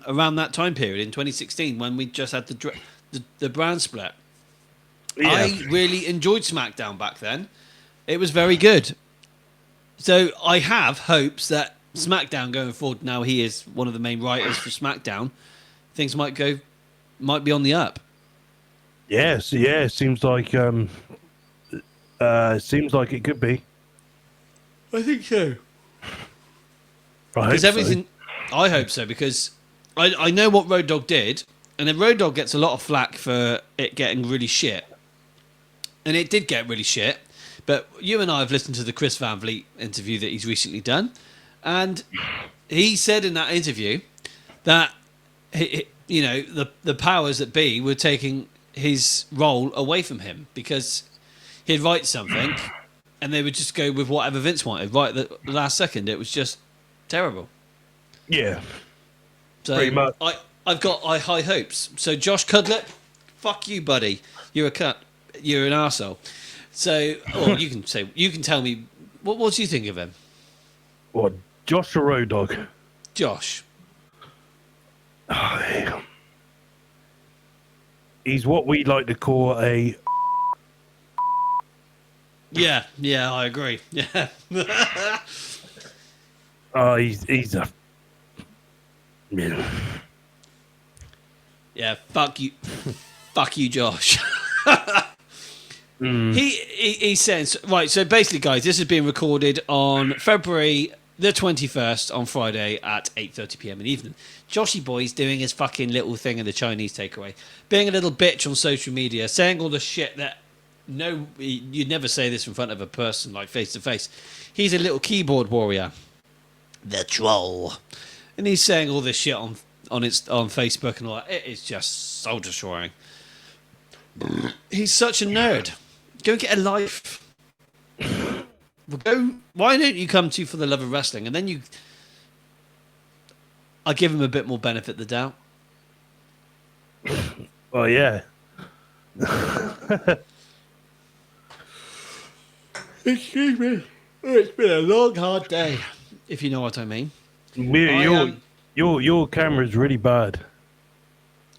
around that time period in 2016 when we just had the brand split. Yeah. I really enjoyed SmackDown back then. It was very good. So I have hopes that SmackDown going forward, now he is one of the main writers for SmackDown, things might be on the up. Yes, yeah, seems like it could be. I think so. I hope Because so. everything, I hope so, because I know what Road Dogg did, and then Road Dogg gets a lot of flack for it getting really shit. And it did get really shit, but you and I have listened to the Chris Van Vliet interview that he's recently done, and he said in that interview that the powers that be were taking his role away from him because he'd write something and they would just go with whatever Vince wanted right at the last second. It was just terrible. Yeah. So Pretty much. I've got high hopes. So Josh Cudlett, fuck you, buddy. You're a cunt. You're an arsehole. So, or you can tell me what do you think of him, What, Josh or Road Dogg? Josh? He's what we like to call a. Yeah, I agree. Yeah, He's a. Yeah. yeah. Fuck you, Josh. He says, right, so basically, guys, this is being recorded on February the 21st on Friday at 8:30 p.m. in the evening. Joshy Boy's doing his fucking little thing in the Chinese takeaway, being a little bitch on social media, saying all the shit that you'd never say this in front of a person like face to face. He's a little keyboard warrior, the troll, and he's saying all this shit on Facebook and all that. It is just soul destroying. He's such a nerd. Go get a life. Why don't you come to For the Love of Wrestling? And then I give him a bit more benefit of the doubt. Well, yeah. Excuse me. It's been a long, hard day, if you know what I mean. Your camera's really bad.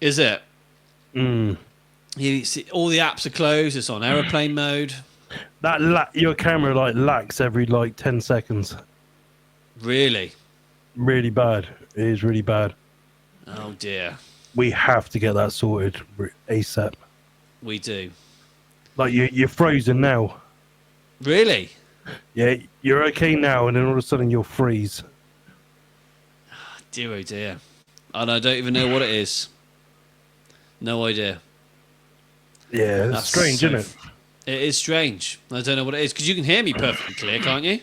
Is it? Mm. You see, all the apps are closed. It's on aeroplane mode. Your camera lacks every 10 seconds. Really? Really bad. It is really bad. Oh dear. We have to get that sorted ASAP. We do. You're frozen now. Really? Yeah, you're okay now, and then all of a sudden you'll freeze. Dear oh dear. And I don't even know what it is. No idea. Yeah, that's strange, isn't it? It is strange. I don't know what it is, because you can hear me perfectly clear, can't you?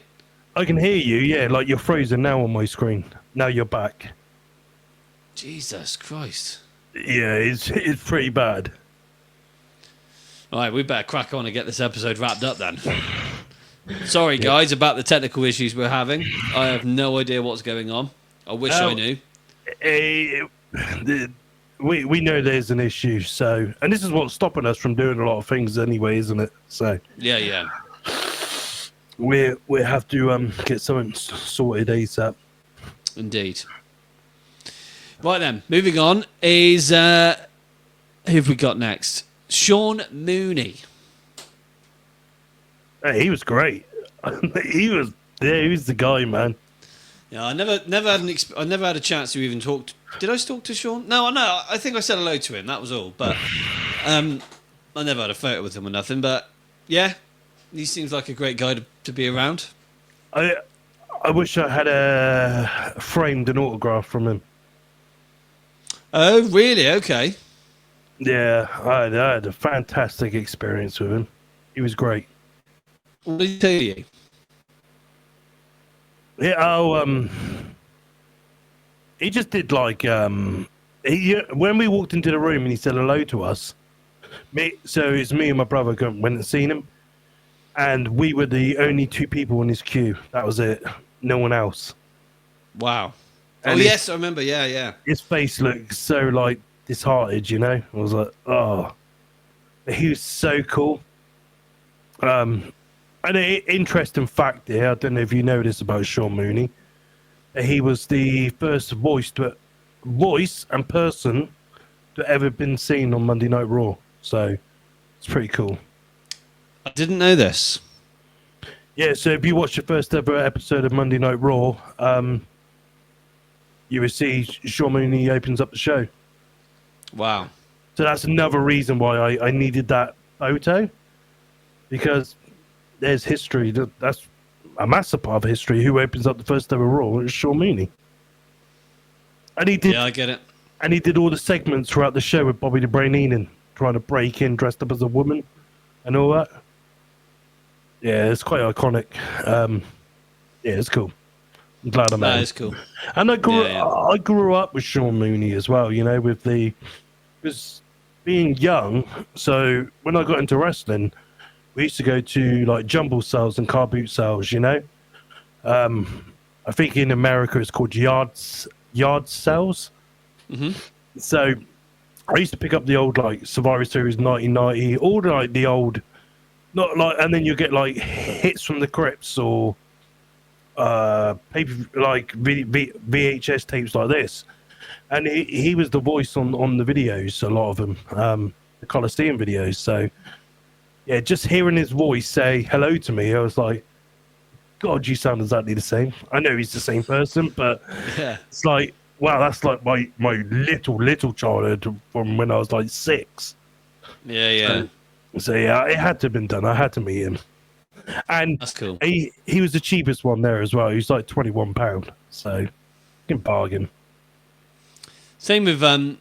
I can hear you, yeah, you're frozen now on my screen. Now you're back. Jesus Christ. Yeah, it's pretty bad. All right, we better crack on and get this episode wrapped up then. Sorry, guys, about the technical issues we're having. I have no idea what's going on. I wish I knew. We know there's an issue, and this is what's stopping us from doing a lot of things anyway, isn't it? So yeah, we have to get something sorted ASAP. Indeed. Right then, moving on is who have we got next? Sean Mooney. Hey, he was great. he was the guy, man. Yeah, I never had a chance to even talk. Did I talk to Sean? No, I think I said hello to him. That was all. But I never had a photo with him or nothing. But yeah, he seems like a great guy to be around. I wish I had framed an autograph from him. Oh, really? Okay. Yeah, I had a fantastic experience with him. He was great. What did he tell you? Yeah, he just did when we walked into the room and he said hello to us. So it's me and my brother went and seen him, and we were the only two people in his queue. That was it. No one else. Wow. And yes, I remember. Yeah. His face looked so disheartened, you know. I was like, oh, he was so cool. And an interesting fact here, I don't know if you know this about Sean Mooney. He was the first voice and person to ever been seen on Monday Night Raw. So it's pretty cool. I didn't know this. Yeah, so if you watch the first ever episode of Monday Night Raw, you will see Sean Mooney opens up the show. Wow. So that's another reason why I needed that photo, because there's history. That's a massive part of history. Who opens up the first ever Raw is Sean Mooney. And he did. Yeah, I get it. And he did all the segments throughout the show with Bobby the Brain Heenan trying to break in dressed up as a woman and all that. Yeah, it's quite iconic. Yeah, it's cool. I'm glad I met him. That is cool. And I grew up with Sean Mooney as well, you know, because being young. So when I got into wrestling, we used to go to jumble sales and car boot sales, you know. I think in America it's called yard sales. Mm-hmm. So I used to pick up the old Survivor Series 1990, all the old, and then you get hits from the Crips or paper VHS tapes like this, and he was the voice on the videos, a lot of them, the Coliseum videos. So yeah, just hearing his voice say hello to me, I was like, God, you sound exactly the same. I know he's the same person, but Yeah. it's wow, that's my little childhood from when I was 6. Yeah. So yeah, it had to have been done. I had to meet him, and That's cool. he was the cheapest one there as well. He was like £21, so can bargain. Same with the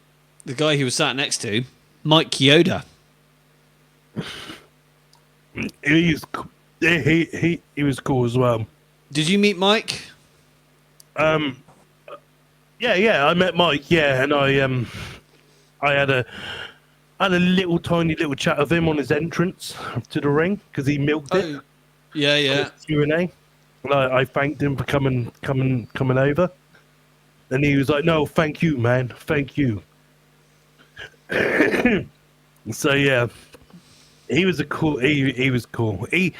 guy he was sat next to, Mike Kyoda. He was he was cool as well. Did you meet Mike? Yeah, I met Mike. Yeah, and I had a little tiny little chat with him on his entrance to the ring because he milked it. Yeah. Q&A. And I thanked him for coming over, and he was like, "No, thank you, man, thank you." So yeah, he was a cool. He was cool. He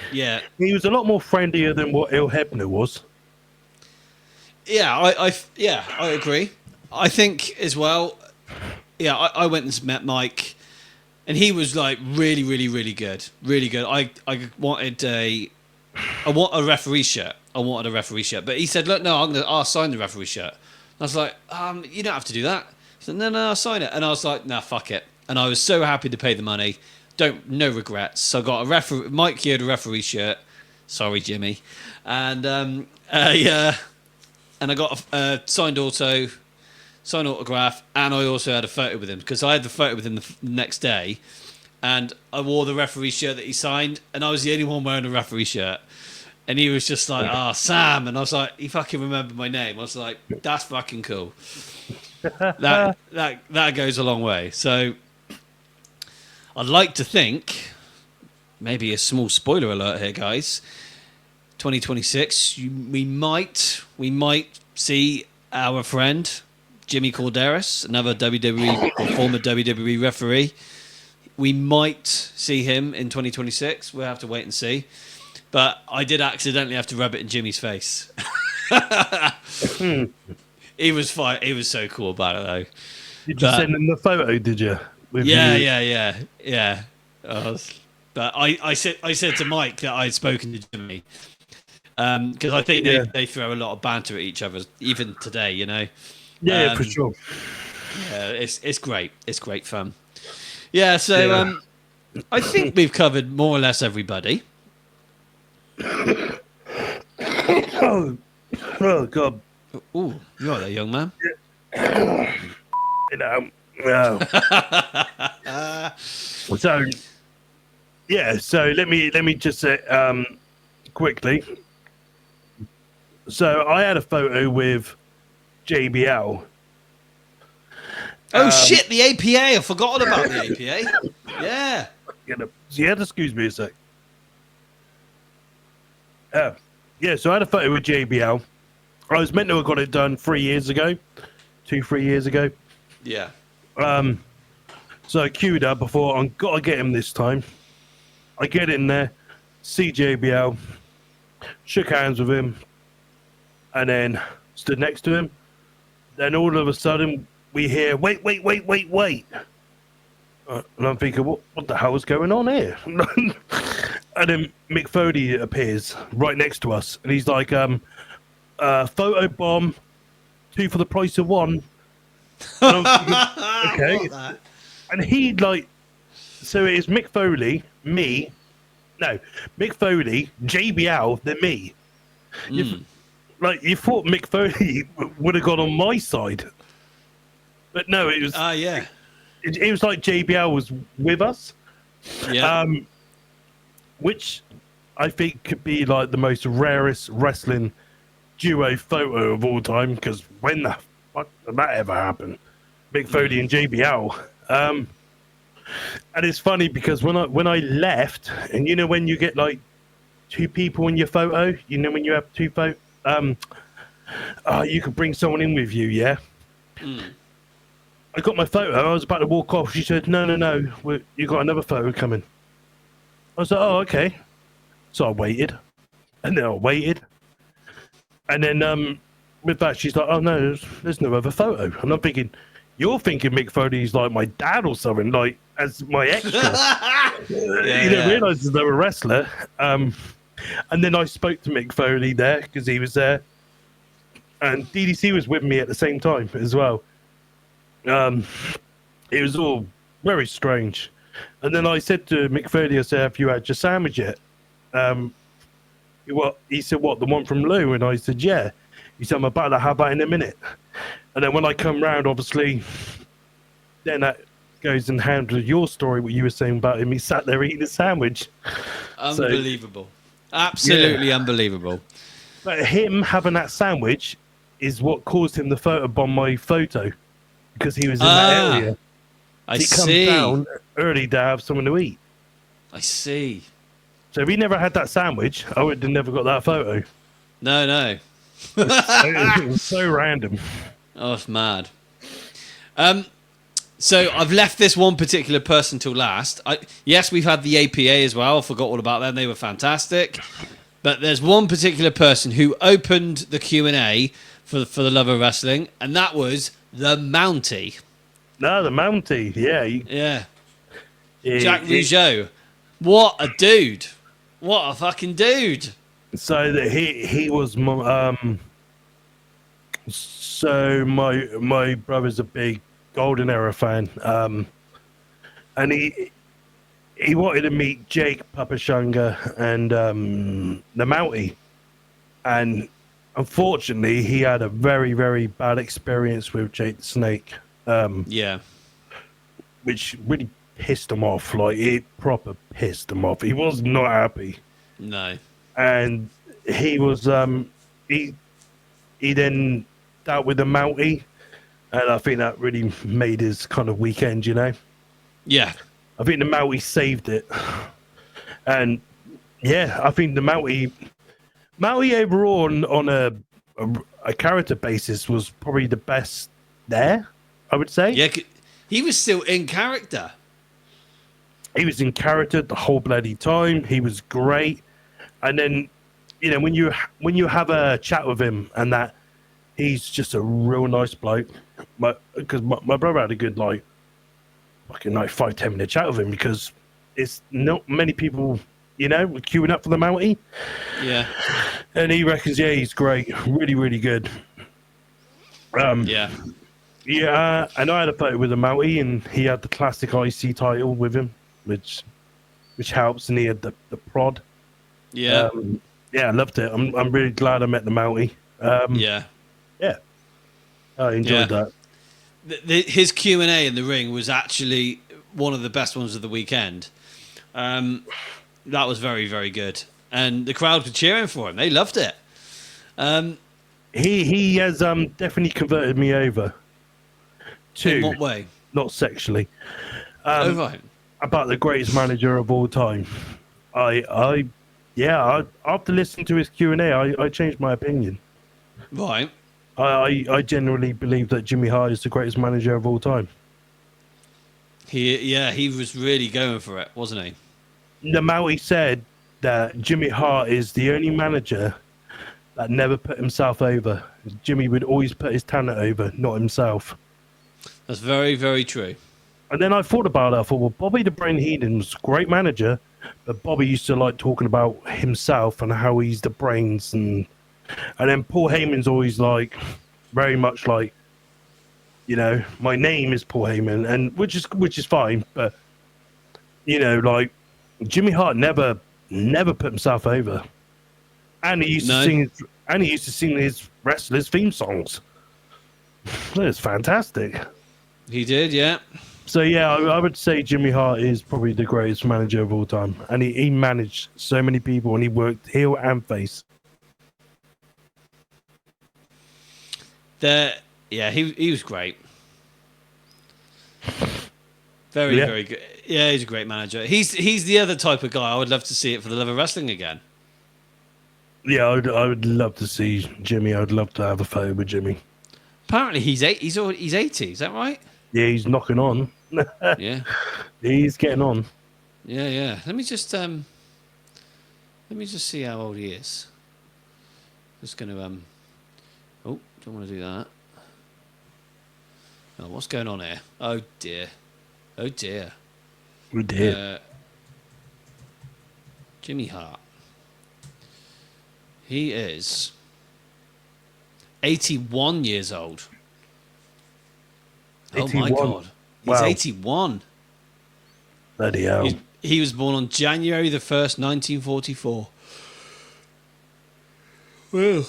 was a lot more friendlier than what Il Hebner was. Yeah, I agree. I think as well. Yeah, I went and met Mike, and he was like really, really, really good, really good. I wanted I want a referee shirt. I wanted a referee shirt, but he said, "Look, no, I'll sign the referee shirt." And I was like, "You don't have to do that." He said, "No, I'll sign it." And I was like, "Nah, fuck it." And I was so happy to pay the money. No regrets. So I got a Mike Kyoda referee shirt. Sorry, Jimmy, and and I got a signed autograph, and I also had a photo with him because I had the photo with him the next day, and I wore the referee shirt that he signed, and I was the only one wearing a referee shirt, and he was just like, Sam," and I was like, he fucking remembered my name. I was like, that's fucking cool. that goes a long way. So I'd like to think, maybe a small spoiler alert here, guys. 2026, we might see our friend Jimmy Corderas, another WWE or former WWE referee. We might see him in 2026. We'll have to wait and see. But I did accidentally have to rub it in Jimmy's face. He was fine. He was so cool about it, though. Did you send him the photo? Did you? Yeah. But I said to Mike that I had spoken to Jimmy because I think they throw a lot of banter at each other, even today. You know. Yeah, for sure. Yeah, it's great. It's great fun. Yeah, so I think we've covered more or less everybody. Oh God! Ooh, you're there, young man. You know. So yeah, so let me just say quickly. So I had a photo with JBL. Oh shit, the APA! I forgot about the APA. Yeah. Yeah, excuse me a sec. Yeah, so I had a photo with JBL. I was meant to have got it done 3 years ago. 3 years ago. Yeah. So I queued up before I got to get him this time. I get in there, see JBL, shook hands with him, and then stood next to him. Then all of a sudden, we hear, wait. And I'm thinking, what the hell is going on here? And then Mick Foley appears right next to us. And he's like, photo bomb, 2 for the price of 1. And I'm thinking, okay. And he so it is Mick Foley, Mick Foley, JBL, then me. You thought Mick Foley would have gone on my side. But no, it was... yeah. It was like JBL was with us. Yeah. Which I think could be like the most rarest wrestling duo photo of all time, because when the fuck did that ever happen? Mick Foley and JBL. And it's funny because when I left, and you know when you get like 2 people in your photo, you know when you have 2 photos, you could bring someone in with you, yeah? I got my photo. I was about to walk off. She said, no. You got another photo coming. I was like, oh, okay. So I waited. And then I waited. And then with that, she's like, oh, no, there's no other photo. And I'm thinking, you're thinking Mick Foley's like my dad or something, like as my extra. You didn't realise they were a wrestler. And then I spoke to Mick Foley there because he was there. And DDC was with me at the same time as well. It was all very strange. And then I said to Mick Foley, I said, "Have you had your sandwich yet?" What he said, "What, the one from Lou?" And I said, "Yeah." He said, "I'm about to have that in a minute." And then when I come round, obviously, then that goes and handles your story, what you were saying about him. He sat there eating a sandwich. Unbelievable. Absolutely unbelievable. But him having that sandwich is what caused him the photobomb my photo, because he was in that area. I He comes see. down early to have something to eat. I see. So if he never had that sandwich, I would have never got that photo. No. It was so random. Oh, it's mad. So I've left this one particular person till last. Yes, we've had the APA as well. I forgot all about them. They were fantastic. But there's one particular person who opened the Q&A for the Love of Wrestling, and that was the Mountie. No, the Mountie. Yeah. Yeah. Jack Rougeau. What a dude. What a fucking dude. So that he was so my brother's a big Golden Era fan, and he wanted to meet Jake Papashanga and the Mountie, and unfortunately he had a very, very bad experience with Jake the Snake, Yeah. which really pissed him off. Like, it proper pissed him off. He was not happy. No. And he was he then dealt with the Mountie, and I think that really made his kind of weekend, you know. Yeah. I think the Mountie saved it, and yeah, I think the Mountie overall on a character basis was probably the best there, I would say. Yeah. He was still in character. He was in character the whole bloody time. He was great. And then, you know, when you have a chat with him, and that he's just a real nice bloke. Because my brother had a good fucking 5-10 minute chat with him, because it's not many people, you know, were queuing up for the Mountie. Yeah. And he reckons, yeah, he's great, really, really good. Yeah. Yeah, and I had a photo with the Mountie, and he had the classic IC title with him, which helps, and he had the prod. Yeah. Yeah, I loved it. I'm really glad I met the Mountie. Yeah. Yeah, I enjoyed that. His Q&A in the ring was actually one of the best ones of the weekend. That was very, very good. And the crowd were cheering for him. They loved it. He has definitely converted me over. In what way? Not sexually. Oh, right. About the greatest manager of all time. After listening to his Q&A, I changed my opinion. Right. I genuinely believe that Jimmy Hart is the greatest manager of all time. He was really going for it, wasn't he? The Mountie said that Jimmy Hart is the only manager that never put himself over. Jimmy would always put his talent over, not himself. That's very, very true. And then I thought about it. I thought, well, Bobby the Brain Heenan was a great manager, but Bobby used to like talking about himself and how he's the brains, and then Paul Heyman's always like very much like, you know, my name is Paul Heyman, and which is fine, but you know, like Jimmy Hart never put himself over, and he used to sing his wrestlers' theme songs. It's fantastic. He did, yeah. So yeah, I would say Jimmy Hart is probably the greatest manager of all time, and he managed so many people, and he worked heel and face. He was great. Very, very good. Yeah, he's a great manager. He's the other type of guy I would love to see it for the Love of Wrestling again. Yeah, I would love to see Jimmy. I would love to have a photo with Jimmy. Apparently he's 80. Is that right? Yeah, he's knocking on. Yeah. He's getting on. Yeah. Let me just see how old he is. Just going to oh, don't want to do that. Oh, what's going on here? Oh dear. Oh dear. Jimmy Hart. He is 81 years old. 81. Oh my God. He's Wow. 81. Bloody hell. He was born on January the 1st, 1944. Well,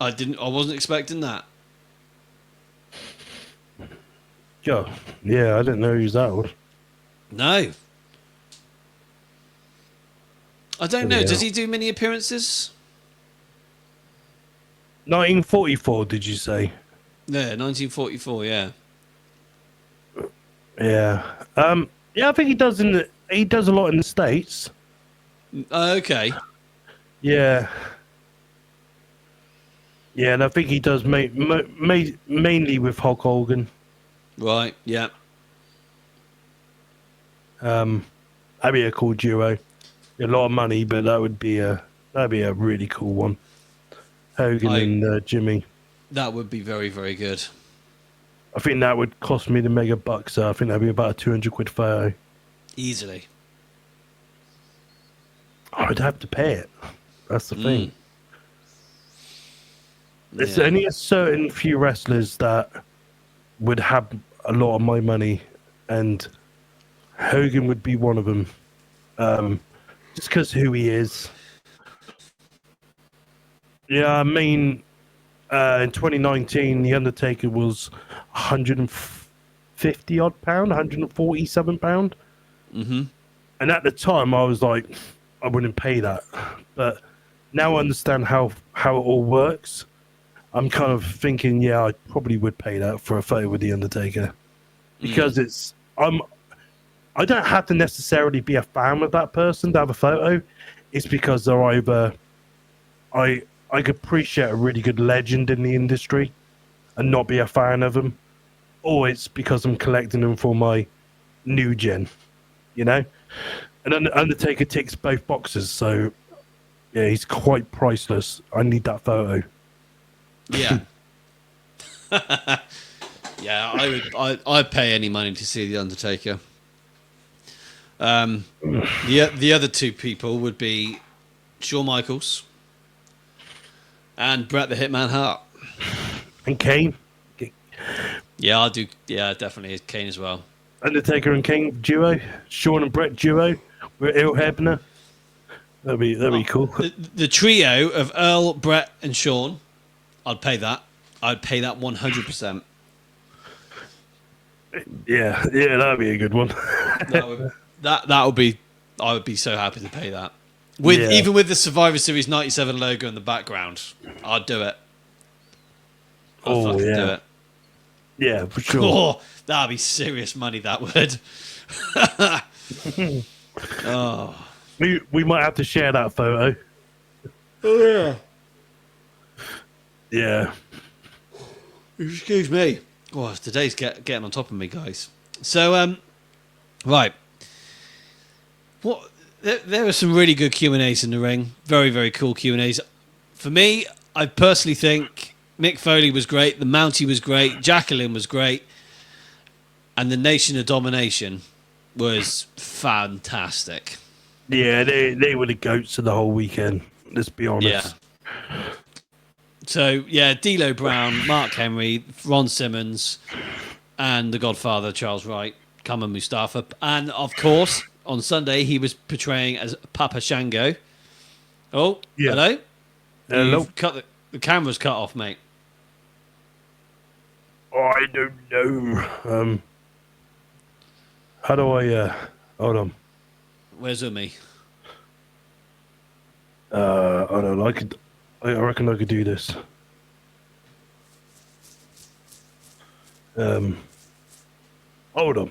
I wasn't expecting that. Yeah, I didn't know he was that old. No. I don't know. Bloody Does hell. he do many appearances? 1944, did you say? Yeah, 1944, yeah. Yeah. Yeah, I think he does he does a lot in the States. Okay. Yeah. Yeah, and I think he does mainly with Hulk Hogan. Right, yeah. That'd be a cool duo. A lot of money, but that'd be a really cool one. Hogan and Jimmy. That would be very, very good. I think that would cost me the mega bucks. So I think that'd be about a 200 quid photo. Easily. I'd have to pay it. That's the thing. There's Yeah. only a certain few wrestlers that would have a lot of my money, and Hogan would be one of them. Just because who he is. Yeah, I mean, in 2019, The Undertaker was 150 odd pound, 147 pound. Mm-hmm. And at the time, I was like, I wouldn't pay that. But now I understand how it all works. I'm kind of thinking, yeah, I probably would pay that for a photo with The Undertaker. Because I don't have to necessarily be a fan of that person to have a photo. It's because they're either I could appreciate a really good legend in the industry and not be a fan of them, or it's because I'm collecting them for my new gen, you know? And Undertaker ticks both boxes, so yeah, he's quite priceless. I need that photo. Yeah. Yeah, I'd pay any money to see The Undertaker. The other two people would be Shawn Michaels and Bret the Hitman Hart. And Kane, Yeah, I'll do. Yeah, definitely Kane as well. Undertaker and Kane duo, Shawn and Bret duo with Earl Hebner. That'd be cool. The trio of Earl, Bret, and Shawn. I'd pay that. I'd pay that 100%. Yeah, that'd be a good one. That would be. I would be so happy to pay that. Even with the Survivor Series '97 logo in the background, I'd do it. I'd fucking do it. Yeah, for sure. Oh, that'd be serious money. That would. Oh. We might have to share that photo. Oh yeah. Yeah. Excuse me. Oh, today's getting on top of me, guys. So, right. What? There are some really good Q&As in the ring. Very, very cool Q&As. For me, I personally think Mick Foley was great. The Mountie was great. Jacqueline was great. And the Nation of Domination was fantastic. Yeah, they were the goats of the whole weekend. Let's be honest. Yeah. So, yeah, D'Lo Brown, Mark Henry, Ron Simmons, and the Godfather, Charles Wright, Kama Mustafa. And, of course, on Sunday, he was portraying as Papa Shango. Oh, Yeah. hello? Hello. You've cut the camera's cut off, mate. I don't know. How do I? Hold on. Where's Umi? Hold on. I reckon I could do this. Hold on.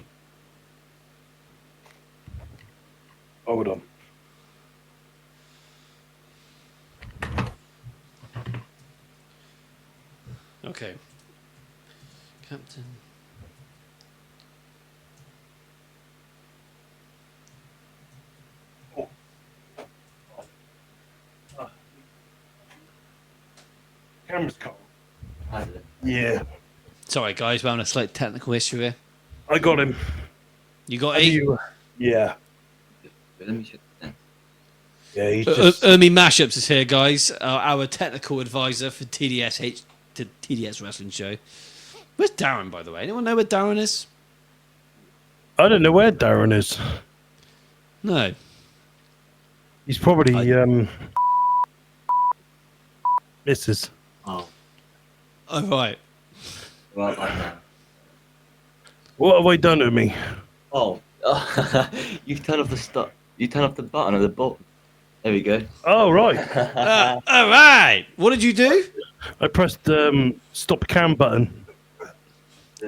Hold on. Okay. Captain. Camera's cut. Yeah, Sorry, guys, we're having a slight technical issue here. I got him. You got Have E? you- Yeah. Let me check that. Yeah, he's just. Umi Mashups is here, guys. Our technical advisor for TDS Wrestling Show. Where's Darren, by the way? Anyone know where Darren is? I don't know where Darren is. No. He's probably Mrs. Oh, Oh, right. well, like that. What have I done to me? Oh, you turn off the stop. You turn off the button of the button. There we go. Oh, right. All right. What did you do? I pressed stop cam button.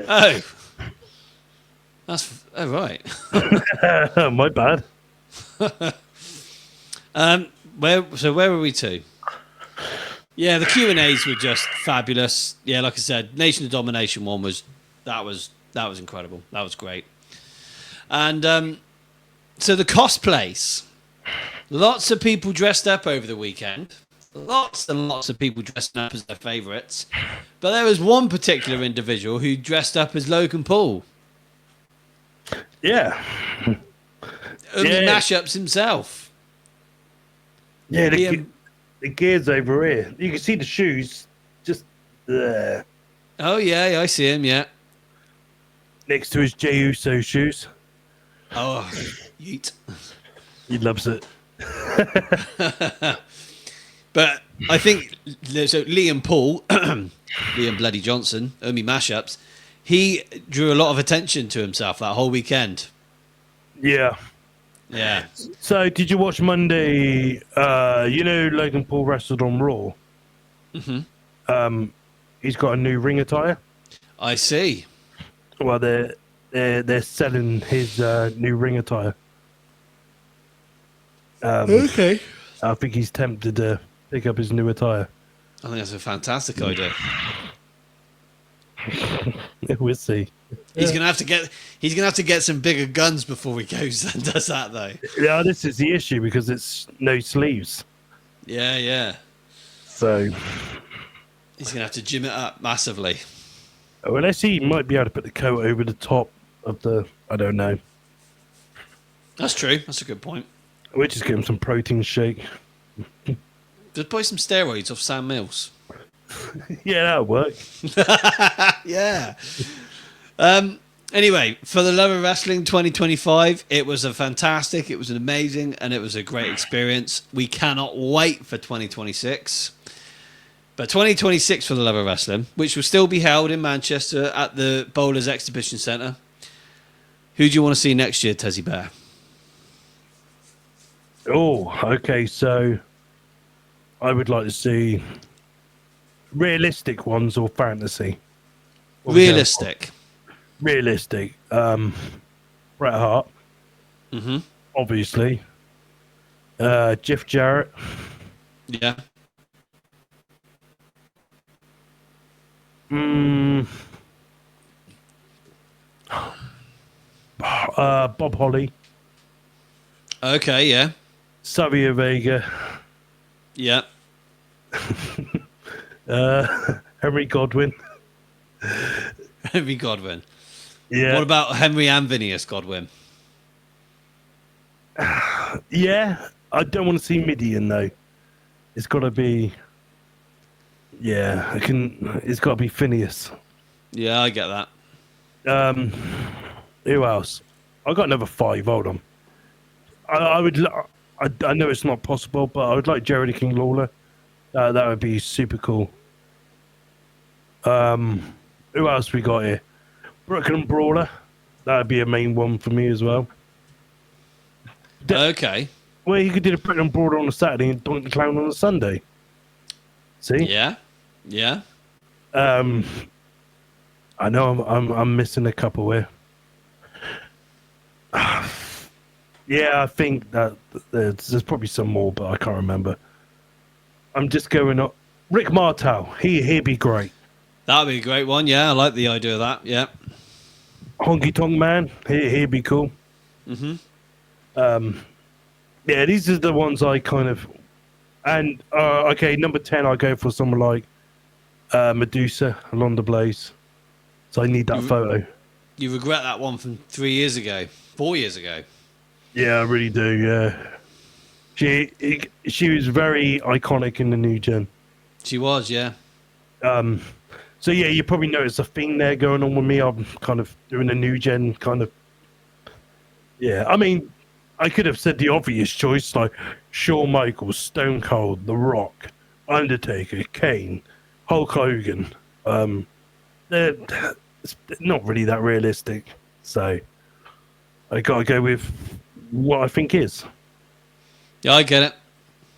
Oh. That's... Oh, right. My bad. Where were we to? Yeah, the Q&As were just fabulous. Yeah, like I said, Nation of Domination one was incredible. That was great. And so the cosplays, lots of people dressed up over the weekend. Lots and lots of people dressing up as their favourites. But there was one particular individual who dressed up as Logan Paul. Yeah. Only Yeah. mashups himself. Yeah, Liam- the gear's over here. You can see the shoes just there Oh, yeah, I see him, yeah. next to his Jey Uso shoes. Oh, yeet. He loves it. But I think so. Liam Paul, Liam Bloody Johnson, Omi Mashups, he drew a lot of attention to himself that whole weekend. Yeah. Yeah. So, did you watch Monday? You know, Logan Paul wrestled on Raw. Mm-hmm. He's got a new ring attire. I see. Well, they're selling his new ring attire. Okay. I think he's tempted to pick up his new attire. I think that's a fantastic idea. We'll see. He's gonna have to get some bigger guns before he goes and does that though. Yeah, this is the issue because it's no sleeves. Yeah, yeah. So, He's gonna have to gym it up massively. unless he might be able to put the coat over the top of the, I don't know. That's true. That's a good point. We'll just give him some protein shake. Just buy some steroids off Sam Mills. Yeah, that'll work. Yeah. Anyway, for the Love of Wrestling 2025, it was it was an amazing, and it was a great experience. We cannot wait for 2026. But 2026 for the Love of Wrestling, which will still be held in Manchester at the Bowlers Exhibition Centre. Who do you want to see next year, Tezzy Bear? Oh, okay. So, I would like to see realistic ones or fantasy. What was the other Realistic. one? Realistic. Bret Hart, Mm-hmm. obviously. Jeff Jarrett. Yeah. Bob Holly. Okay, yeah. Savio Vega. Yeah. Henry Godwin. Henry Godwin. Yeah. What about Henry and Phineas Godwin? Yeah. I don't want to see Midian though. It's got to be. Yeah, it's got to be Phineas. Yeah, I get that. Who else? I got another 5. Hold on. I would. I know it's not possible, but I would like Jerry King Lawler. That would be super cool. Who else we got here? Brooklyn Brawler. That would be a main one for me as well. Okay. Well, you could do the Brooklyn Brawler on a Saturday and Doink the Clown on a Sunday. See? Yeah. Yeah. I know I'm missing a couple here. Yeah, I think that there's probably some more, but I can't remember. I'm just going up. Rick Martel, he'd be great. That would be a great one. Yeah, I like the idea of that. Yeah. Honky Tonk Man, he'd be cool. Mm-hmm. Yeah, these are the ones I kind of. And okay, number 10, I go for someone like Medusa, Alonda Blaze. So I need that photo. You regret that one from 4 years ago. Yeah, I really do. Yeah, she was very iconic in the new gen. She was, yeah. So yeah, you probably notice a thing there going on with me. I'm kind of doing a new gen kind of Yeah, I mean, I could have said the obvious choice like Shawn Michaels, Stone Cold, The Rock, Undertaker, Kane, Hulk Hogan. They're it's not really that realistic, so I got to go with what I think is. Yeah, I get it.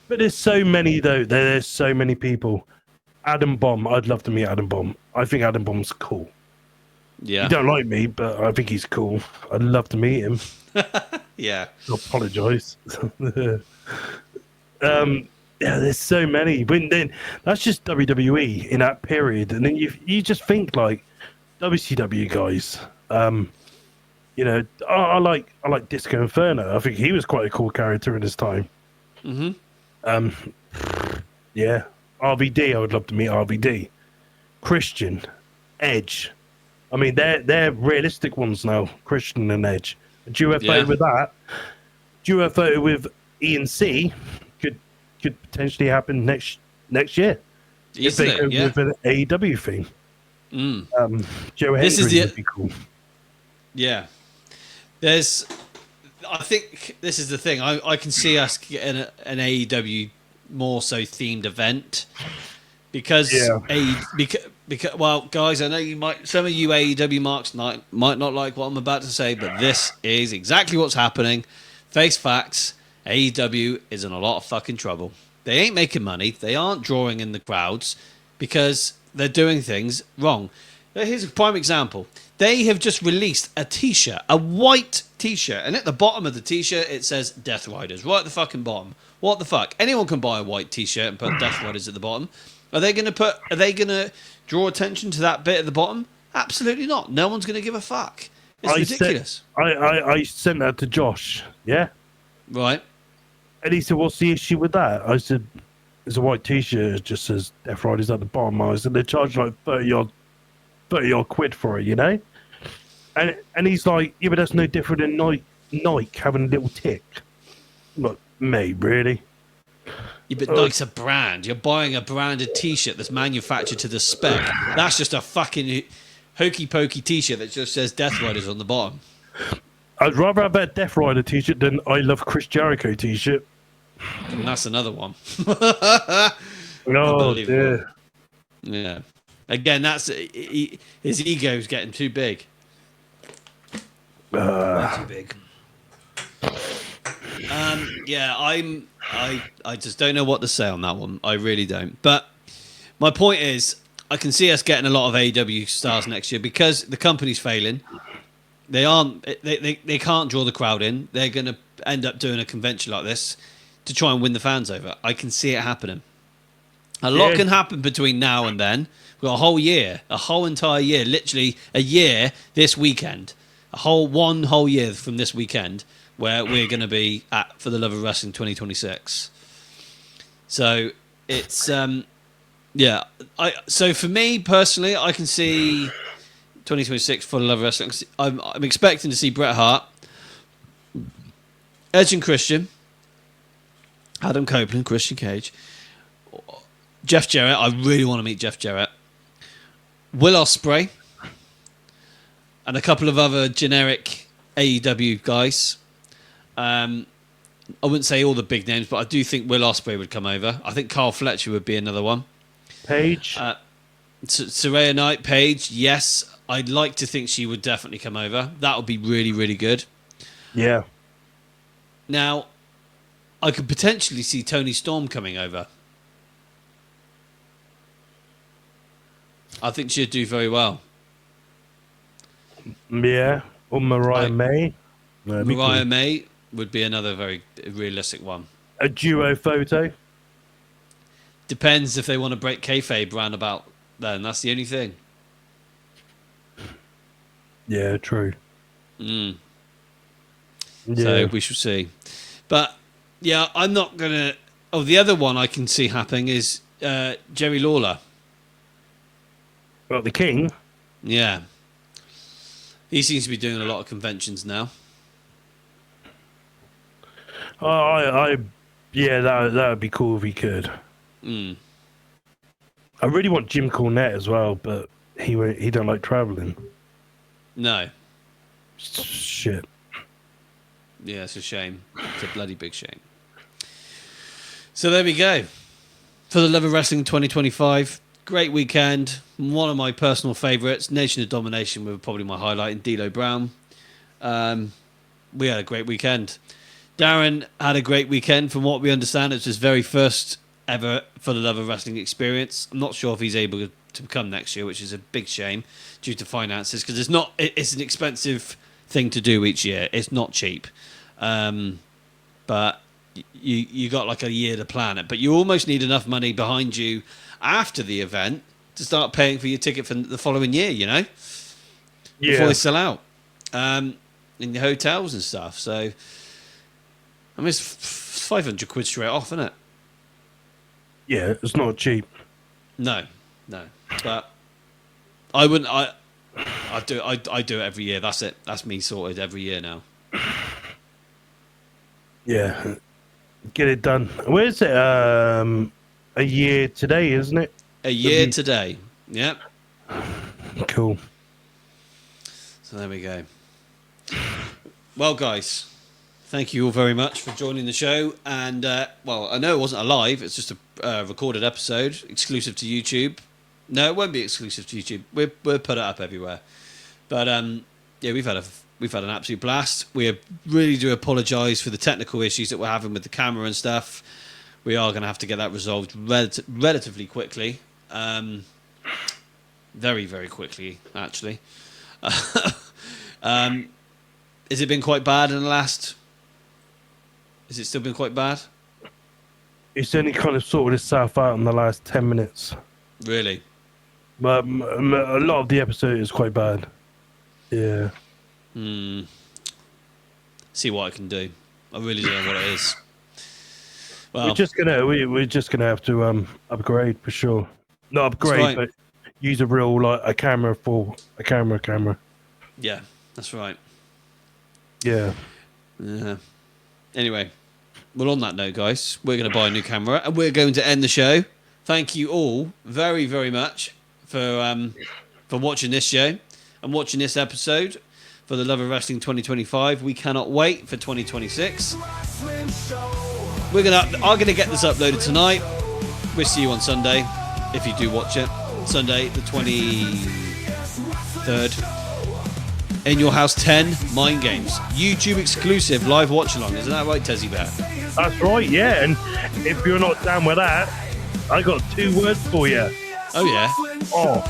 But there's so many though. There's so many people. Adam Bomb. I'd love to meet Adam Bomb. I think Adam Bomb's cool. Yeah. He don't like me, but I think he's cool. I'd love to meet him. Yeah. I apologise. Yeah, there's so many. When then that's just WWE in that period, and then you just think like WCW guys. You know, I like Disco Inferno. I think he was quite a cool character in his time. Yeah, RVD. I would love to meet RVD. Christian, Edge. I mean, they're realistic ones now. Christian and Edge. A duo photo with that. Duo photo with ENC could potentially happen next year. Easily, if they go with an AEW theme. Joe This is Hendry the- would be cool. Yeah. I think this is the thing. I can see us getting an AEW more so themed event because because well, guys, I know some of you AEW marks might not like what I'm about to say, but this is exactly what's happening. Face facts. AEW is in a lot of fucking trouble. They ain't making money. They aren't drawing in the crowds because they're doing things wrong. Here's a prime example. They have just released a t-shirt, a white t-shirt, and at the bottom of the t-shirt it says Death Riders, right at the fucking bottom. What the fuck? Anyone can buy a white t-shirt and put Death Riders at the bottom. Are they gonna draw attention to that bit at the bottom? Absolutely not. No one's gonna give a fuck. It's ridiculous. I sent that to Josh, yeah? Right. And he said, what's the issue with that? I said, there's a white t-shirt that just says Death Riders at the bottom. I said, they're charging like 30 odd quid for it, you know? And he's like, yeah, but that's no different than Nike having a little tick. Look, mate, really? Yeah, but Nike's a brand. You're buying a branded t-shirt that's manufactured to the spec. That's just a fucking hokey pokey t-shirt that just says Death Riders on the bottom. I'd rather have that Death Rider t-shirt than I Love Chris Jericho t-shirt. And that's another one. Oh, Unbelievable. dear. Yeah. Again, that's his ego's getting too big. Way too big. Yeah, I just don't know what to say on that one. I really don't. But my point is, I can see us getting a lot of AEW stars next year because the company's failing. They can't draw the crowd in. They're going to end up doing a convention like this to try and win the fans over. I can see it happening. A lot can happen between now and then. We've got a whole year, a whole entire year, literally a year this weekend. One whole year from this weekend where we're going to be at For the Love of Wrestling 2026. So it's yeah. So for me personally, I can see 2026 For the Love of Wrestling. I'm expecting to see Bret Hart, Edge and Christian, Adam Copeland, Christian Cage, Jeff Jarrett. I really want to meet Jeff Jarrett, Will Ospreay, and a couple of other generic AEW guys. I wouldn't say all the big names, but I do think Will Ospreay would come over. I think Carl Fletcher would be another one. Paige. Saraya Knight, Paige, yes. I'd like to think she would definitely come over. That would be really, really good. Yeah. Now, I could potentially see Tony Storm coming over. I think she'd do very well. Yeah. Or Mariah May. Mariah May would be another very realistic one. A duo photo. Depends if they want to break kayfabe round about then. That's the only thing. Yeah, true. Mm. Yeah. So we shall see. But yeah, I'm not gonna. Oh, the other one I can see happening is Jerry Lawler. Well, the King. Yeah, he seems to be doing a lot of conventions now. Yeah, that would be cool if he could. Mm. I really want Jim Cornette as well, but he don't like traveling. No. Shit. Yeah, it's a shame. It's a bloody big shame. So there we go. For the Love of Wrestling 2025, great weekend. One of my personal favourites, Nation of Domination, was probably my highlight, and D'Lo Brown. We had a great weekend. Darren had a great weekend. From what we understand, it's his very first ever For the Love of Wrestling experience. I'm not sure if he's able to come next year, which is a big shame due to finances, because it's an expensive thing to do each year. It's not cheap. But you got like a year to plan it. But you almost need enough money behind you after the event to start paying for your ticket for the following year, you know? Before they sell out. In the hotels and stuff. So, I mean, it's 500 quid straight off, isn't it? Yeah, it's not cheap. No. But I wouldn't. I do it every year. That's it. That's me sorted every year now. Yeah, get it done. Where's it? A year today, isn't it? A year today. Yep. Cool. So there we go. Well, guys, thank you all very much for joining the show. And well, I know it wasn't a live; it's just a recorded episode, exclusive to YouTube. No, it won't be exclusive to YouTube. We'll put it up everywhere. But yeah, we've had an absolute blast. We really do apologise for the technical issues that we're having with the camera and stuff. We are going to have to get that resolved relatively quickly. Very, very quickly, actually. Has it been quite bad in the last... Has it still been quite bad? It's only kind of sorted itself out in the last 10 minutes. Really? But a lot of the episode is quite bad. Yeah. See what I can do. I really don't know what it is. Well, we're just gonna have to upgrade for sure. Not upgrade, right. but use a real a camera for a camera. yeah, that's right. Yeah. Yeah. Anyway, well, on that note, guys, we're going to buy a new camera and we're going to end the show. Thank you all very, very much for watching this show and watching this episode for the Love of Wrestling 2025. We cannot wait for 2026. I'm gonna get this uploaded tonight. We'll see you on Sunday if you do watch it. Sunday, the 23rd. In Your House 10 Mind Games, YouTube exclusive live watch along. Isn't that right, Tezzy Bear? That's right, yeah. And if you're not down with that, I got 2 words for you. Oh yeah. Oh.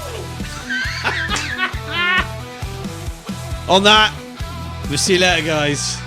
On that, we'll see you later, guys.